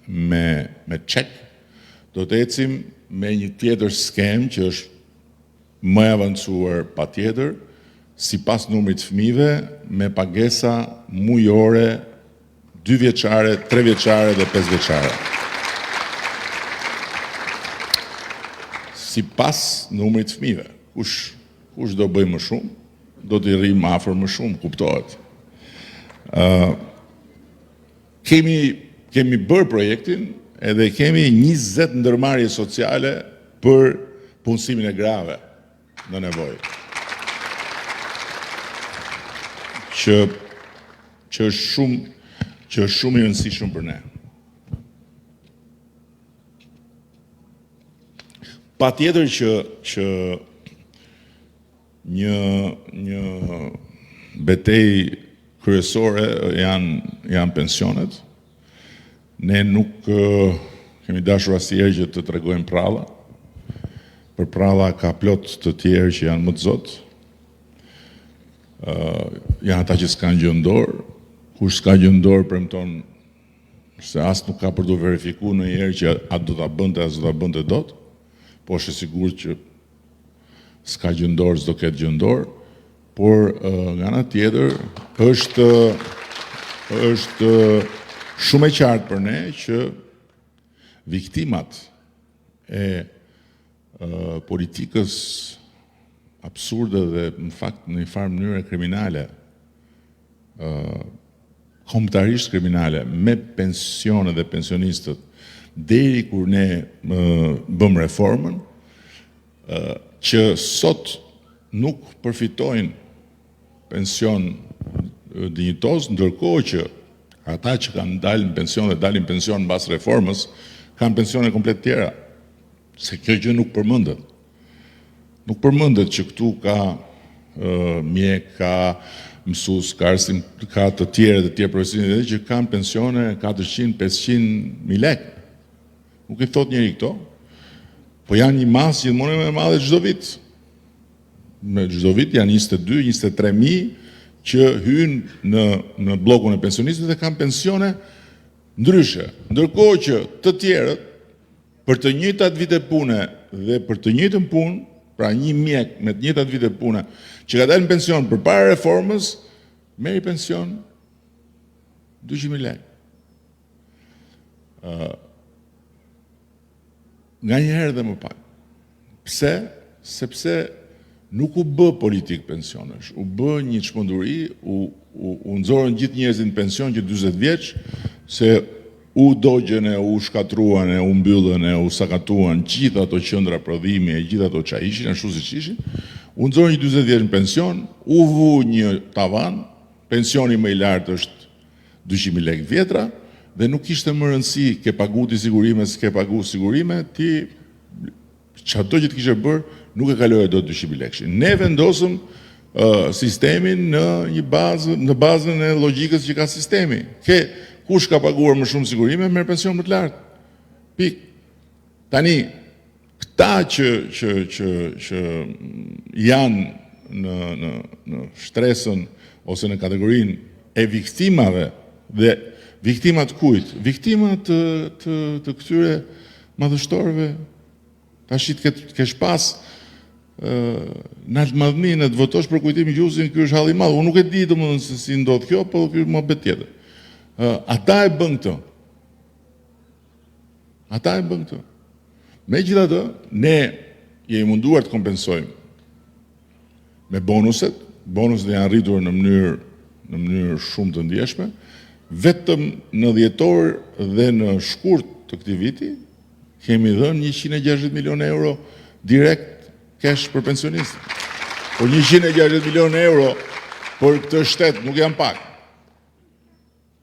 me çek, do të ecim me një tjetër skem që është më e avancuar patjetër, sipas numrit fëmijëve me pagesa mujore 2 vjeçare, 3 vjeçare dhe 5 vjeçare. Sipas numrit fëmijëve. Kush do bëj më shumë, do t'i rrim afër më shumë, kuptohet. Kemi bërë projektin edhe kemi 20 ndërmarrje sociale për punësimin e grave në nevojë. Që është shumë i rëndësishëm për ne. Patjetër që një betejë kryesore janë pensionet. Ne nuk kemi dashur asnjëherë që të tregojmë pralla. Për pralla ka plot të tjerë që janë më të zotë. Janë ata që s'kanë gjë në dorë. Kush s'ka gjë në dorë premton se as nuk ka për të verifikuar ndonjëherë që a do ta bënte as do ta bënte dot. Po është e sigurt që s'ka gjë në dorë, s'do ketë gjë në dorë. Por nga ana tjetër është shumë e qartë për ne që viktimat e politikës absurde dhe në fakt në një farë mënyrë kriminale, kombëtarisht kriminale, me pensionet dhe pensionistët, deri kur ne bëm reformën, që sot nuk përfitojnë pension dinjitoz, ndërkohë që ata që kanë dalë në pension dhe dalin pension mbas reformës, kanë pensione komplet tjera. Se kjo gjë nuk përmendet. Nuk përmendet që këtu ka mjek, ka mësues, ka të tjerë profesionistë që kanë pensione 400-500.000 lekë. Nuk i thot njëri këto, po janë një masë gjithmonë më e madhe çdo vit. Me çdo vit janë 22-23.000 që hynë në bllokun e pensionistëve dhe kanë pensione ndryshe. Ndërkohë që të tjerët për të njëjtat vite pune dhe për të njëjtën punë, pra një mjek me të njëjtat vite pune që ka dalë në pension përpara reformës, merri pension 200.000 lekë. Nganjëherë dhe më pak. Pse? Sepse nuk u bë politik pensionesh, u bë një çmenduri, u nxorën gjithë njerëzit në pension që 40 vjeç, se u dogjën e u shkatruan e u mbyllën e u sakatuan gjithë ato qendra prodhimi e gjithë ato çfarë ishin, ashtu siç ishin. U nxorën një 40 vjeç në pension, u vu një tavan, pensioni më i lartë është 200.000 lekë vjetra dhe nuk kishte më rëndësi ke pagu ti sigurime, s'ke pagu sigurime, ti çdo që të kishe bërë nuk e kaloi dot 200.000 lekë. Ne vendosëm sistemin në bazën e logjikës që ka sistemi. Kush ka paguar më shumë sigurime, merr pension më të lartë. Pik. Tani, këta që janë në shtresën ose në kategorinë e viktimave dhe viktimat kujt? Viktimat të këtyre madhështorëve. Tash të kesh pas në madhëninë të votosh për kujtimin gjuhësin, ky është halli i madh. Unë nuk e di domosdoshmë se si ndodh kjo, po ky më bet tjetër. Ata e bën këtë. Ata e bën këtë. Megjithatë, ne jemi munduar të kompensojmë me bonuset. Bonuset janë rritur në mënyrë shumë të ndjeshme. Vetëm në dhjetor dhe në shkurt të këtij viti kemi dhënë 160 milionë euro direkt cash për pensionistët. Por 160 milionë euro për këtë shtet nuk janë pak.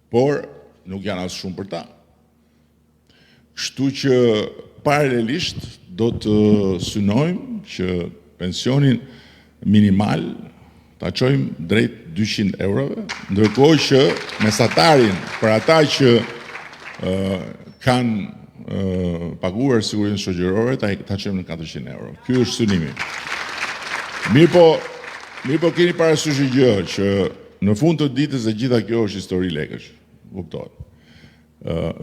Por nuk janë as shumë për ta. Kështu që paralelisht do të synojmë që pensionin minimal ta çojmë drejt 200 eurove, ndërkohë që mesatarin për ata që kanë paguar sigurinë shoqërore ta çojmë në 400 euro. Ky është synimi. Mirë po keni parasysh një gjë që në fund të ditës e gjitha kjo është histori lekësh. Kuptohet.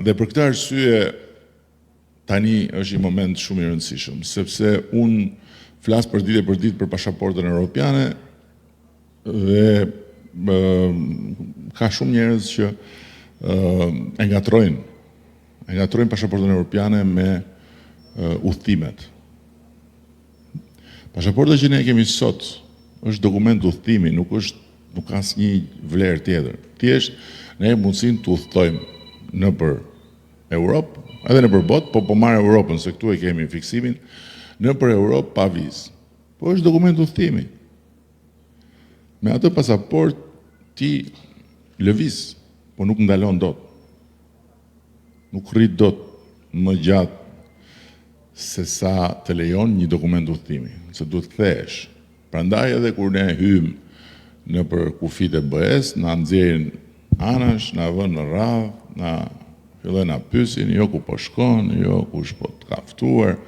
Dhe për këtë arsye tani është një moment shumë i rëndësishëm, sepse unë flas për ditë për pasaportën europiane, dhe ka shumë njerëz që e ngatrojnë pasaportën evropiane me udhëtimet. Pasaporta që ne kemi sot është dokument udhëtimi, nuk ka asnjë vlerë tjetër. Thjesht ne mundësinë të udhëtojmë nëpër Europë, edhe nëpër botë, po marr Europën se këtu e kemi fiksimin, nëpër Europë pa vizë. Po është dokument udhëtimi. Me atë pasaport ti lëviz, po nuk ndalon dot. Nuk rrit dot më gjatë se sa të lejon një dokument udhëtimi, se duhet kthehesh. Prandaj edhe kur ne hym nëpër kufit e BE-s, na nxjerrin anash, na vënë në radhë, na fillojnë na pyesin, jo ku po shkon, jo kush po të ka ftuar,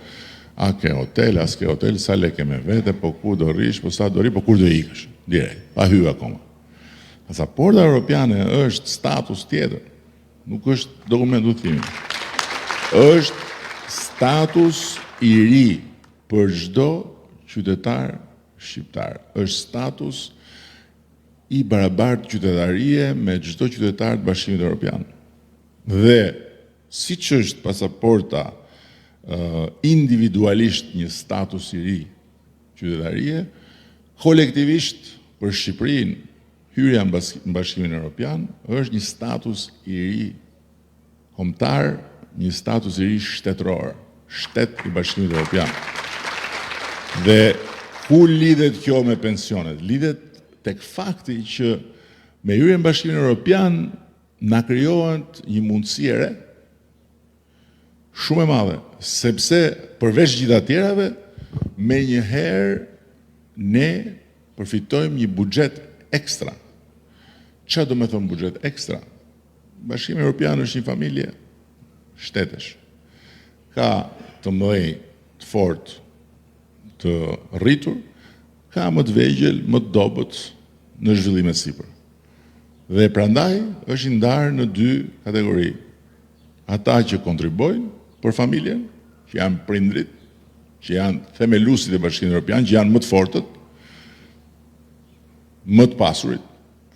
a ke hotel, as ke hotel, sa lekë me vete, po ku do rish, po sa do ri, po kur do ikësh, direkt, pa hy akoma. Pasaporta europiane është status tjetër, nuk është dokument udhëtimi. Është status i ri për çdo qytetar shqiptar. Është status i barabartë qytetarie me çdo qytetar të Bashkimit Evropian. Dhe siç është pasaporta individualisht një status i ri qytetarie, kolektivisht për Shqipërinë hyrja në Bashkimin Evropian është një status i ri kombëtar, një status i ri shtetëror, shtet i Bashkimit Evropian. Dhe ku lidhet kjo me pensionet? Lidhet tek fakti që me hyrjen në Bashkimin Evropian na krijohet një mundësi e re shumë e madhe, sepse përveç gjitha tjerave, menjëherë ne përfitojmë një buxhet ekstra. Çfarë do të thonë buxhet ekstra? Bashkimi Evropian është një familje shtetesh. Ka të mëdhej, të fortë, të rritur, ka më të vegjël, më të dobët në zhvillim e sipër. Dhe prandaj është i ndarë në dy kategori. Ata që kontribojnë për familjen, që janë prindrit, që janë themeluesit e Bashkimit Evropian, që janë më të fortët, më të pasurit,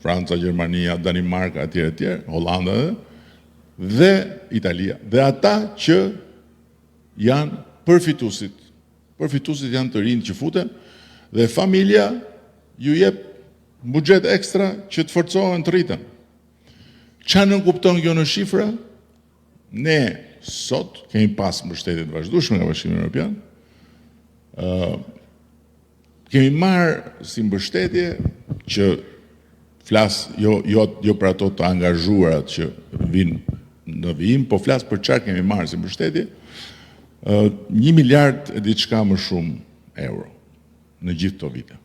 Franca, Gjermania, Danimarka, etj., Hollanda dhe Italia. Dhe ata që janë përfituesit. Përfituesit janë të rinj që futen dhe familja ju jep buxhet ekstra që të forcohen të rriten. Çfarë nuk kupton kjo në shifra? Ne sot kemi pas mbështetje të vazhdueshme nga Bashkimi Evropian. Kemi marrë si mbështetje që flas jo për ato të angazhuarat që vinë në vijim, po flas për çfarë kemi marrë si mbështetje. 1 miliard e diçka më shumë euro në gjithë këto vite.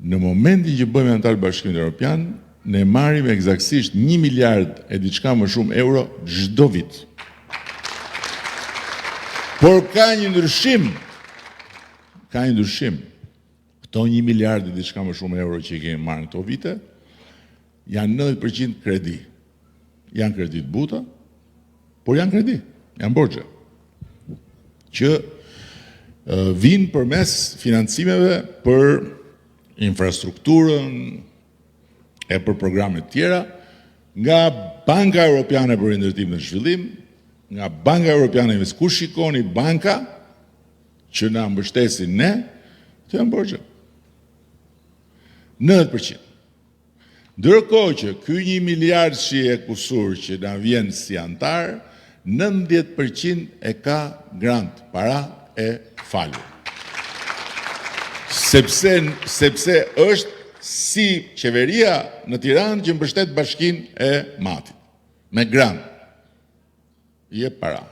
Në momentin që bëhemi antar Bashkimit Evropian, ne marrim eksaktësisht 1 miliard e diçka më shumë euro çdo vit. Por ka një ndryshim. Këto 1 miliard e diçka më shumë euro që i kemi marrë në këto vite, janë 90% kredi. Janë kredi të buta, por janë kredi, janë borxhe. Që vinë përmes financimeve për infrastrukturën e për programet tjera, nga Banka Europiane për Rindërtim dhe Zhvillim, nga Banka Europiane Investim. Ku shikoni banka që na mbështesin ne, të janë borxhe. 90%. Ndërkohë që ky 1 miliard shi e kusur që na vjen si antar, 90% e ka grant, para e falur. Sepse është si qeveria në Tiranë që mbështet Bashkinë e Matit, me grant. I jep para.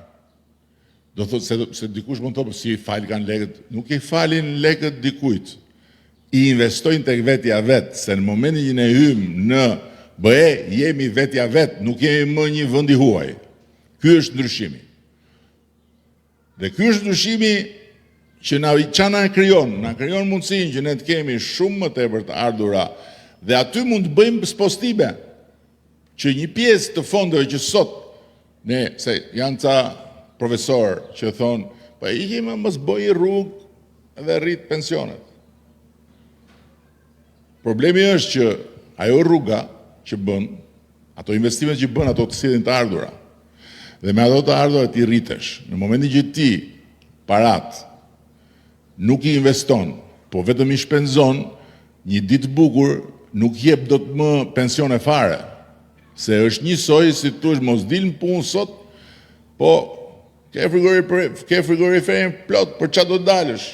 Do thotë se dikush mund të thotë si fal kanë lekët, nuk i falin lekët dikujt. I investojnë tek vetja vet, se në momentin që ne hym në BE jemi vetja vet, nuk jemi më një vend i huaj. Ky është ndryshimi. Dhe ky është ndryshimi që na krijon mundësinë që ne të kemi shumë më tepër të ardhura dhe aty mund të bëjmë spostime që një pjesë të fondeve që sot ne, se janë ca profesor që thonë, pa ikim mos bëj rrugë dhe rrit pensionet. Problemi është që ajo rruga që bën, ato investimet që bën, ato të sillen të ardhura. Dhe me ato të ardhura ti rritesh. Në momentin që ti parat nuk i investon, po vetëm i shpenzon, një ditë bukur nuk jep dot më pensione fare. Se është njësoj si thush mos dil në punë sot, po ke frigoriferin plot për çfarë do dalësh.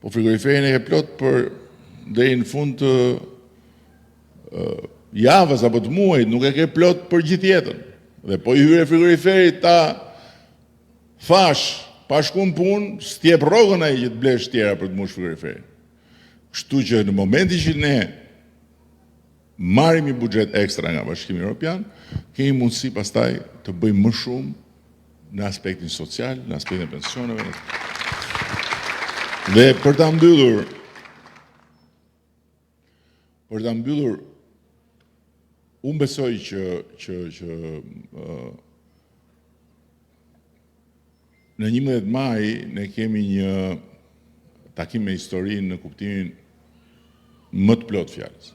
Po frigoriferin e ke plot për deri në fund të javës apo të muajit, nuk e ke plot për gjithë jetën. Dhe po i hyre frigoriferit ta fash pa shku në punë, s'tjep rrogën ai që të blesh tjera për të mbush frigoriferin. Kështu që në momentin që ne marrim një buxhet ekstra nga Bashkimi Evropian, kemi mundësi pastaj të bëjmë më shumë në aspektin social, në aspektin e pensioneve. Dhe për ta mbyllur, unë besoj që në 11 maj ne kemi një takim me historinë në kuptimin më të plot fjalës.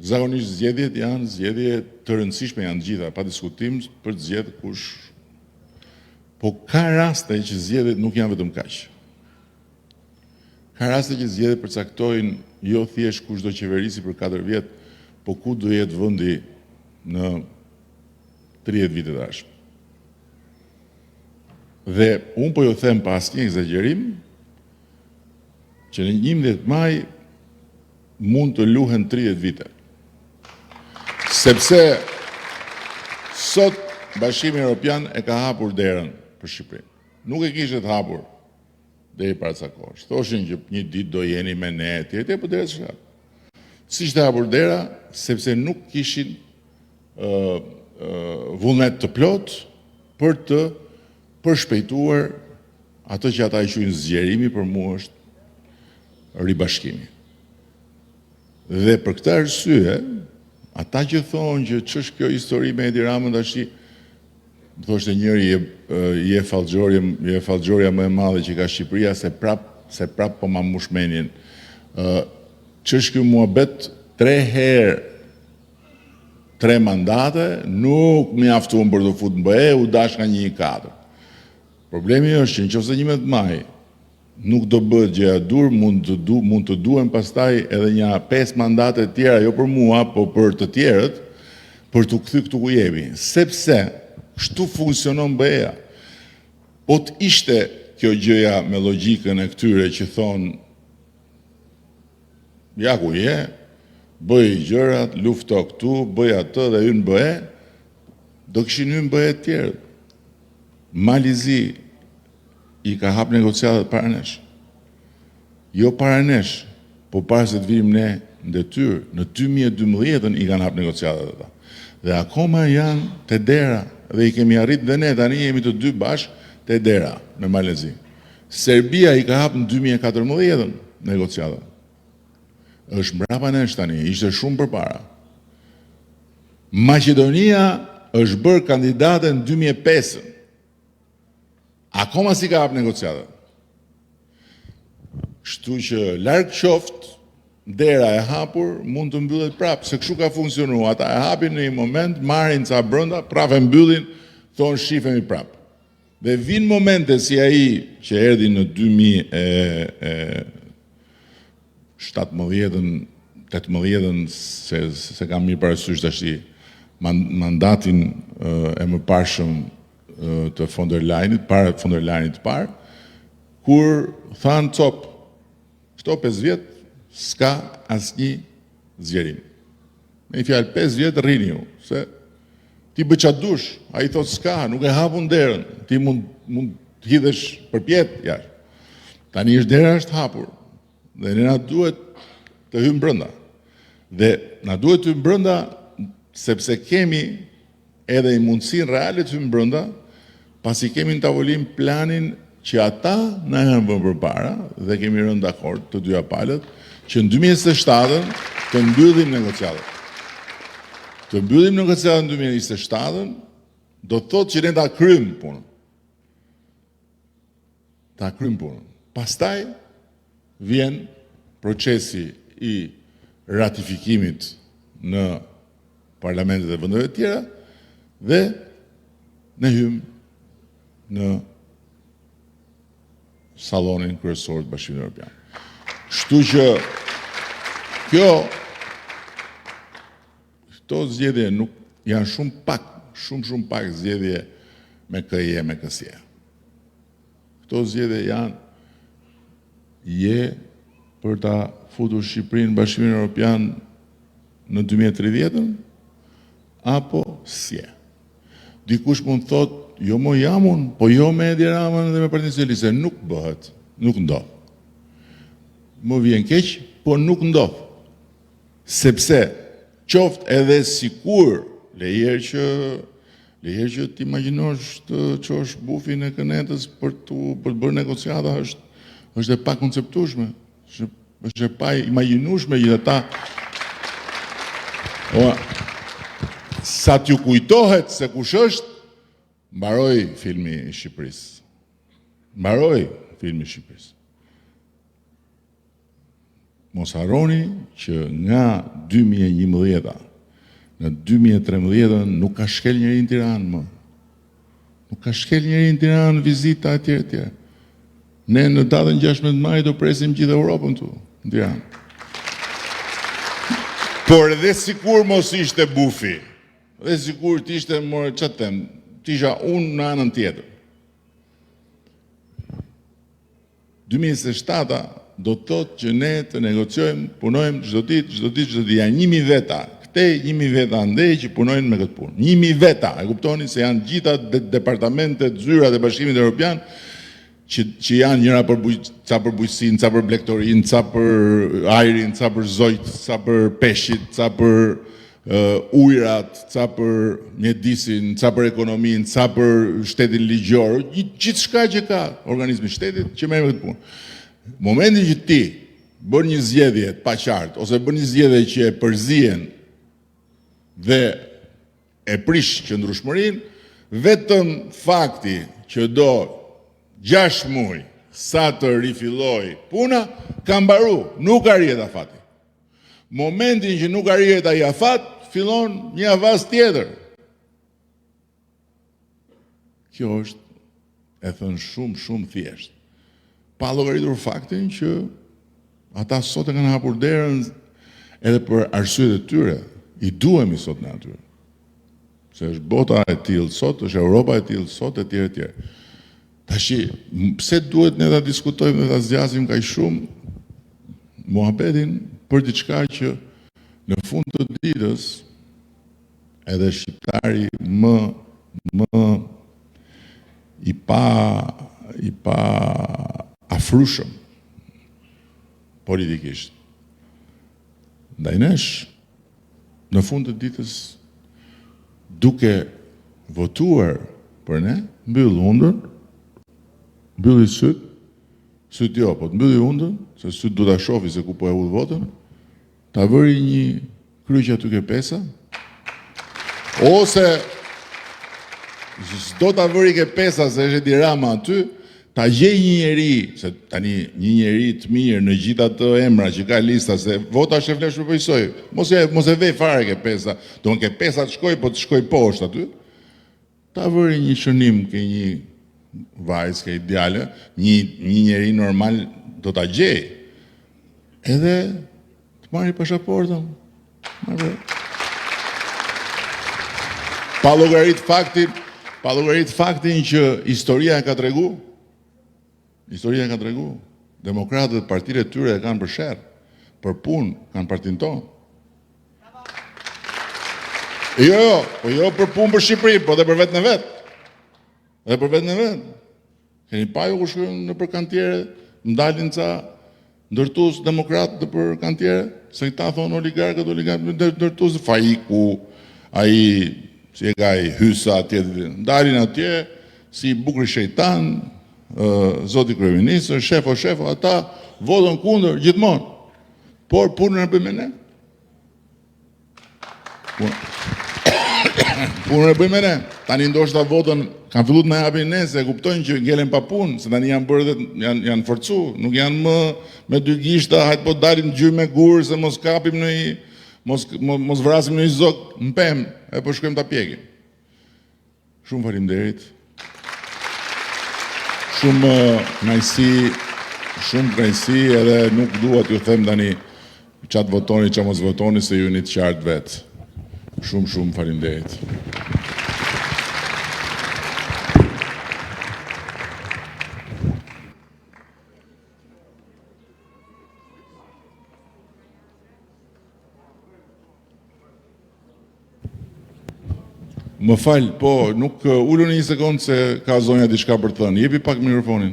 Zakonisht zgjedhjet janë zgjedhje të rëndësishme, janë gjitha, pa diskutim për të zgjedhur kush. Po ka raste që zgjedhjet nuk janë vetëm kaq. Ka raste që zgjedhjet përcaktojnë jo thjesht kush do qeverisi për 4 vjet, po ku do jetë vendi në 30 vite të ardhshme. Dhe unë po ju them pa asnjë egzagerim që në 11 maj mund të luhen 30 vite. Sepse sot Bashkimi Evropian e ka hapur derën për Shqipërinë. Nuk e kishte të hapur deri para ca kohësh. Thoshin që një ditë do jeni me ne etj, po dera s'ka. S'ishte hapur dera sepse nuk kishin vullnet të plot për të përshpejtuar ato që ata i quajnë zgjerimi, për mua është ribashkimi. Dhe për këtë arsye, ata që thonë që ç'është kjo histori me Edi Ramën tash, më thoshte njëri je fallxhorja më e madhe që ka Shqipëria, se prap po ma mbush mendjen. Ç'është ky muhabet 3 herë 3 mandate, nuk mjaftuan për të futur në BE, u dash nga 1-4. Problemi është që nëse 11 maj nuk do bëhet gjëja dur, mund të duhen pastaj edhe një 5 mandate të tjera, jo për mua, po për të tjerët, për të kthy këtu ku jemi. Sepse kështu funksionon BE-ja. Po të ishte kjo gjëja me logjikën e këtyre që thonë ja ku je, bëj gjërat, lufto këtu, bëj atë dhe hyn BE, do kishin hyrë BE të tjerët. Malizi i ka hap negociatat para nesh. Jo para nesh, po para se të vim ne në detyrë, në 2012 i kanë hap negociatat ata. Dhe akoma janë te dera dhe i kemi arrit dhe ne, tani jemi të dy bashkë te dera me Malezi. Serbia i ka hap në 2014 negociatat. Është mbrapa nesh tani, ishte shumë përpara. Maqedonia është bërë kandidate në 2005. Akoma si ka hap negociatat. Kështu që larg qoftë, dera e hapur mund të mbyllet prapë, se kështu ka funksionuar. Ata e hapin në një moment, marrin ca brenda, prapë e mbyllin, thonë shifemi prapë. Dhe vin momente si ai që erdhi në 2017-18, se kam mirë parasysh tash mandatin e mëparshëm të von der Leyenit, para von der Leyenit të parë, kur thanë cop, këto 5 vjet s'ka asnjë zgjerim. Me fjalë 5 vjet rrini ju, se ti bëj çfarë dush, ai thot s'ka, nuk e hapun derën, ti mund të hidhesh përpjet jashtë. Tani dera është hapur dhe ne na duhet të hyjmë brenda. Dhe na duhet të hyjmë brenda sepse kemi edhe i mundësinë reale të hyjmë brenda, pasi kemi në tavolinë planin që ata na kanë vënë përpara dhe kemi rënë dakord të dyja palët që në 2027 të mbyllim negociatat. Të mbyllim negociatat në 2027 do të thotë që ne ta kryjmë punën. Ta kryjmë punën. Pastaj vjen procesi i ratifikimit në parlamentet e vendeve të tjera dhe ne hym në sallonin kryesor të Bashkimit Evropian. Kështu që këto zgjedhje nuk janë shumë pak zgjedhje me KJ me kësje. Këto zgjedhje janë për ta futur Shqipërinë në Bashkimin Evropian në 2030-ën apo sje. Dikush mund thot, jo mo jamun, po jo me Edi Ramën dhe me Partinë Socialiste, nuk bëhet, nuk ndodh. Më vjen keq, po nuk ndodh. Sepse qoftë edhe sikur lejer që t'imagjinosh të qosh bufin e kënetës për të bërë negociata është e pa konceptueshme, është e pa imagjinueshme gjithata. Sa t'ju kujtohet se kush është, mbaroi filmi i Shqipërisë. Mos harroni që nga 2011 në 2013 nuk ka shkel njeri në Tiranë më. Nuk ka shkel njeri në Tiranë vizita etj. Ne në datën 16 maj do presim gjithë Europën tu në Tiranë. Por edhe sikur mos ishte bufi, edhe sikur t'ishte t'isha unë në anën tjetër. 2027 do të thotë që ne të negociojmë, punojmë çdo ditë, janë 1000 veta. Këtej 1000 veta andej që punojnë me këtë punë. 1000 veta, e kuptoni se janë gjitha departamentet, zyrat e Bashkimit Evropian që janë njëra ca për bujqësinë, ca për blegtorinë, ca për ajrin, ca për zojt, ca për peshqit, ca për ujrat, ca për mjedisin, ca për ekonominë, ca për shtetin ligjor, gjithë shka që ka organizmi shtetit që merr me këtë punë. Momentin që ti bën një zgjedhje të paqartë ose bën një zgjedhje që e përzihen dhe e prish qëndrueshmërinë, vetëm fakti që do 6 muaj sa të rifilloj puna, ka mbaru, nuk arrihet afati. Momentin që nuk arrihet ai afat, fillon një avaz tjetër. Kjo është, e thënë shumë thjesht. Pa llogaritur faktin që ata sot e kanë hapur derën edhe për arsyet e tyre. I duhemi sot në atyre. Se është bota e tillë sot, është Europa e tillë sot, etj. Tashi, pse duhet ne ta diskutojmë dhe ta zgjasim kaq shumë muhabetin për diçka që në fund të ditës edhe shqiptari më i pa afrushëm politikisht. Ndaj nesh, në fund të ditës, duke votuar për ne, mbyll undër, mbylli syt jo, po të mbylli undër, se syt du ta shofi se ku po e hudh votën, ta vëri një kryq aty ke pesa, ose s'do ta vëri ke pesa se është Edi Rama aty, ta gjej një njeri, se tani një njeri të mirë në gjitha të emra që ka lista, se vota është e vlefshme për njësoj, mos e vej fare ke pesa, do në ke pesa të shkoj, po të shkoj poshtë aty, ta vëri një shënim ke një vajzë, ke ideale, një njeri normal do ta gjej, edhe të marri pasaportën. Pa llogarit faktin që historia ka tregu, demokratët partitë e tyre e kanë për sherr, për punë, kanë partinë tonë. Jo për punë për Shqipëri, po dhe për vetën e vet. Keni paju ku shkojnë në për kantiere, ndalin ca ndërtues demokratë për kantiere, se këta thonë oligarkët, ndërtues Faiku, ai si e ka i Hysa atje, ndalin atje, si bukri shejtan, zoti kryeministër, shefo, ata votën kundër gjithmonë. Por punën e bëjmë ne. Punën e bëjmë ne. Tani ndoshta votën kanë filluar me japin ne se kuptojnë që ngelen pa punë, se tani janë bërë dhe janë forcu, nuk janë më me dy gishta, hajt po dalim gjymë me gurë se mos kapim në i, mos vrasim në i zok në pemë, e po shkojmë ta pjekim. Shumë faleminderit. Shumë knajsi edhe nuk dua t'ju them tani çat votoni, çat mos votoni se ju jeni të qartë vetë. Shumë faleminderit. Më fal, po, nuk ullu një sekundë se ka zonja diçka për të thënë. Jepi pak mikrofonin.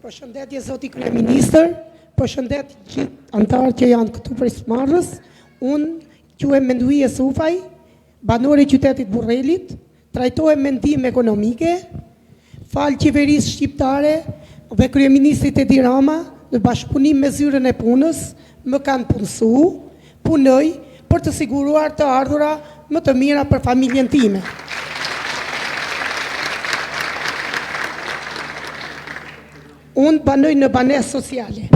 Përshëndetje zoti kryeministër, përshëndet gjithë antarët që janë këtu për Smarrës. Unë quhem Menduje Sufaj, banore qytetit Burrelit, trajtohem me ndihmë ekonomike, fal qeverisë shqiptare dhe kryeministrit Edi Rama, në bashkëpunim me zyrën e punës, më kanë punësu, punoj për të siguruar të ardhura më të mira për familjen time. Unë banoj në banesë sociale.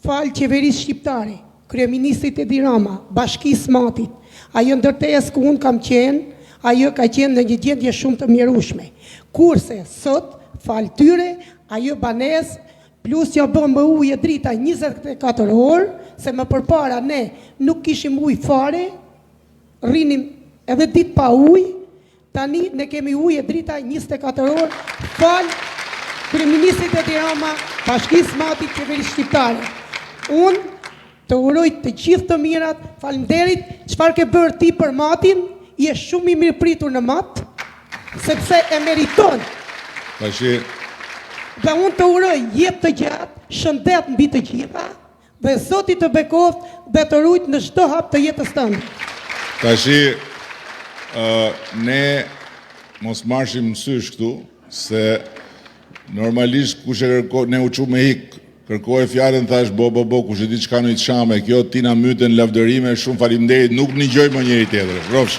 Falë qeverisë shqiptare, kryeministrit Edi Rama, bashkisë Matit, ajo ndërtesë ku unë kam qenë, ajo ka qenë në një gjendje shumë të mjerueshme. Kurse sot, falë tyre, ajo banesë plus që bëm më ujë e drita 24 orë, se më përpara ne nuk kishim ujë fare, rrinim edhe ditë pa ujë, tani ne kemi ujë e drita 24 orë, falë kryeministrit Edi Rama, bashkisë Matit, qeverisë shqiptare. Unë të uroj të gjithë të mirat, faleminderit, çfarë ke bërë ti për Matin, je shumë i mirë pritur në Mat, sepse e meriton. Dhe unë të uroj jetë të gjatë, shëndet mbi të gjitha, dhe Zoti të bekoft dhe të rujt në çdo hap të jetës tënde. Tashi, ne mos marshim mësysh këtu, se normalisht kush e kërkoj, ne u çu me hik, kërkoj fjalën thash bo, kush e di çka në i çame, kjo tina myten lavdërime, shumë faleminderit, nuk një gjoj më njëri tjetër. Rofsh.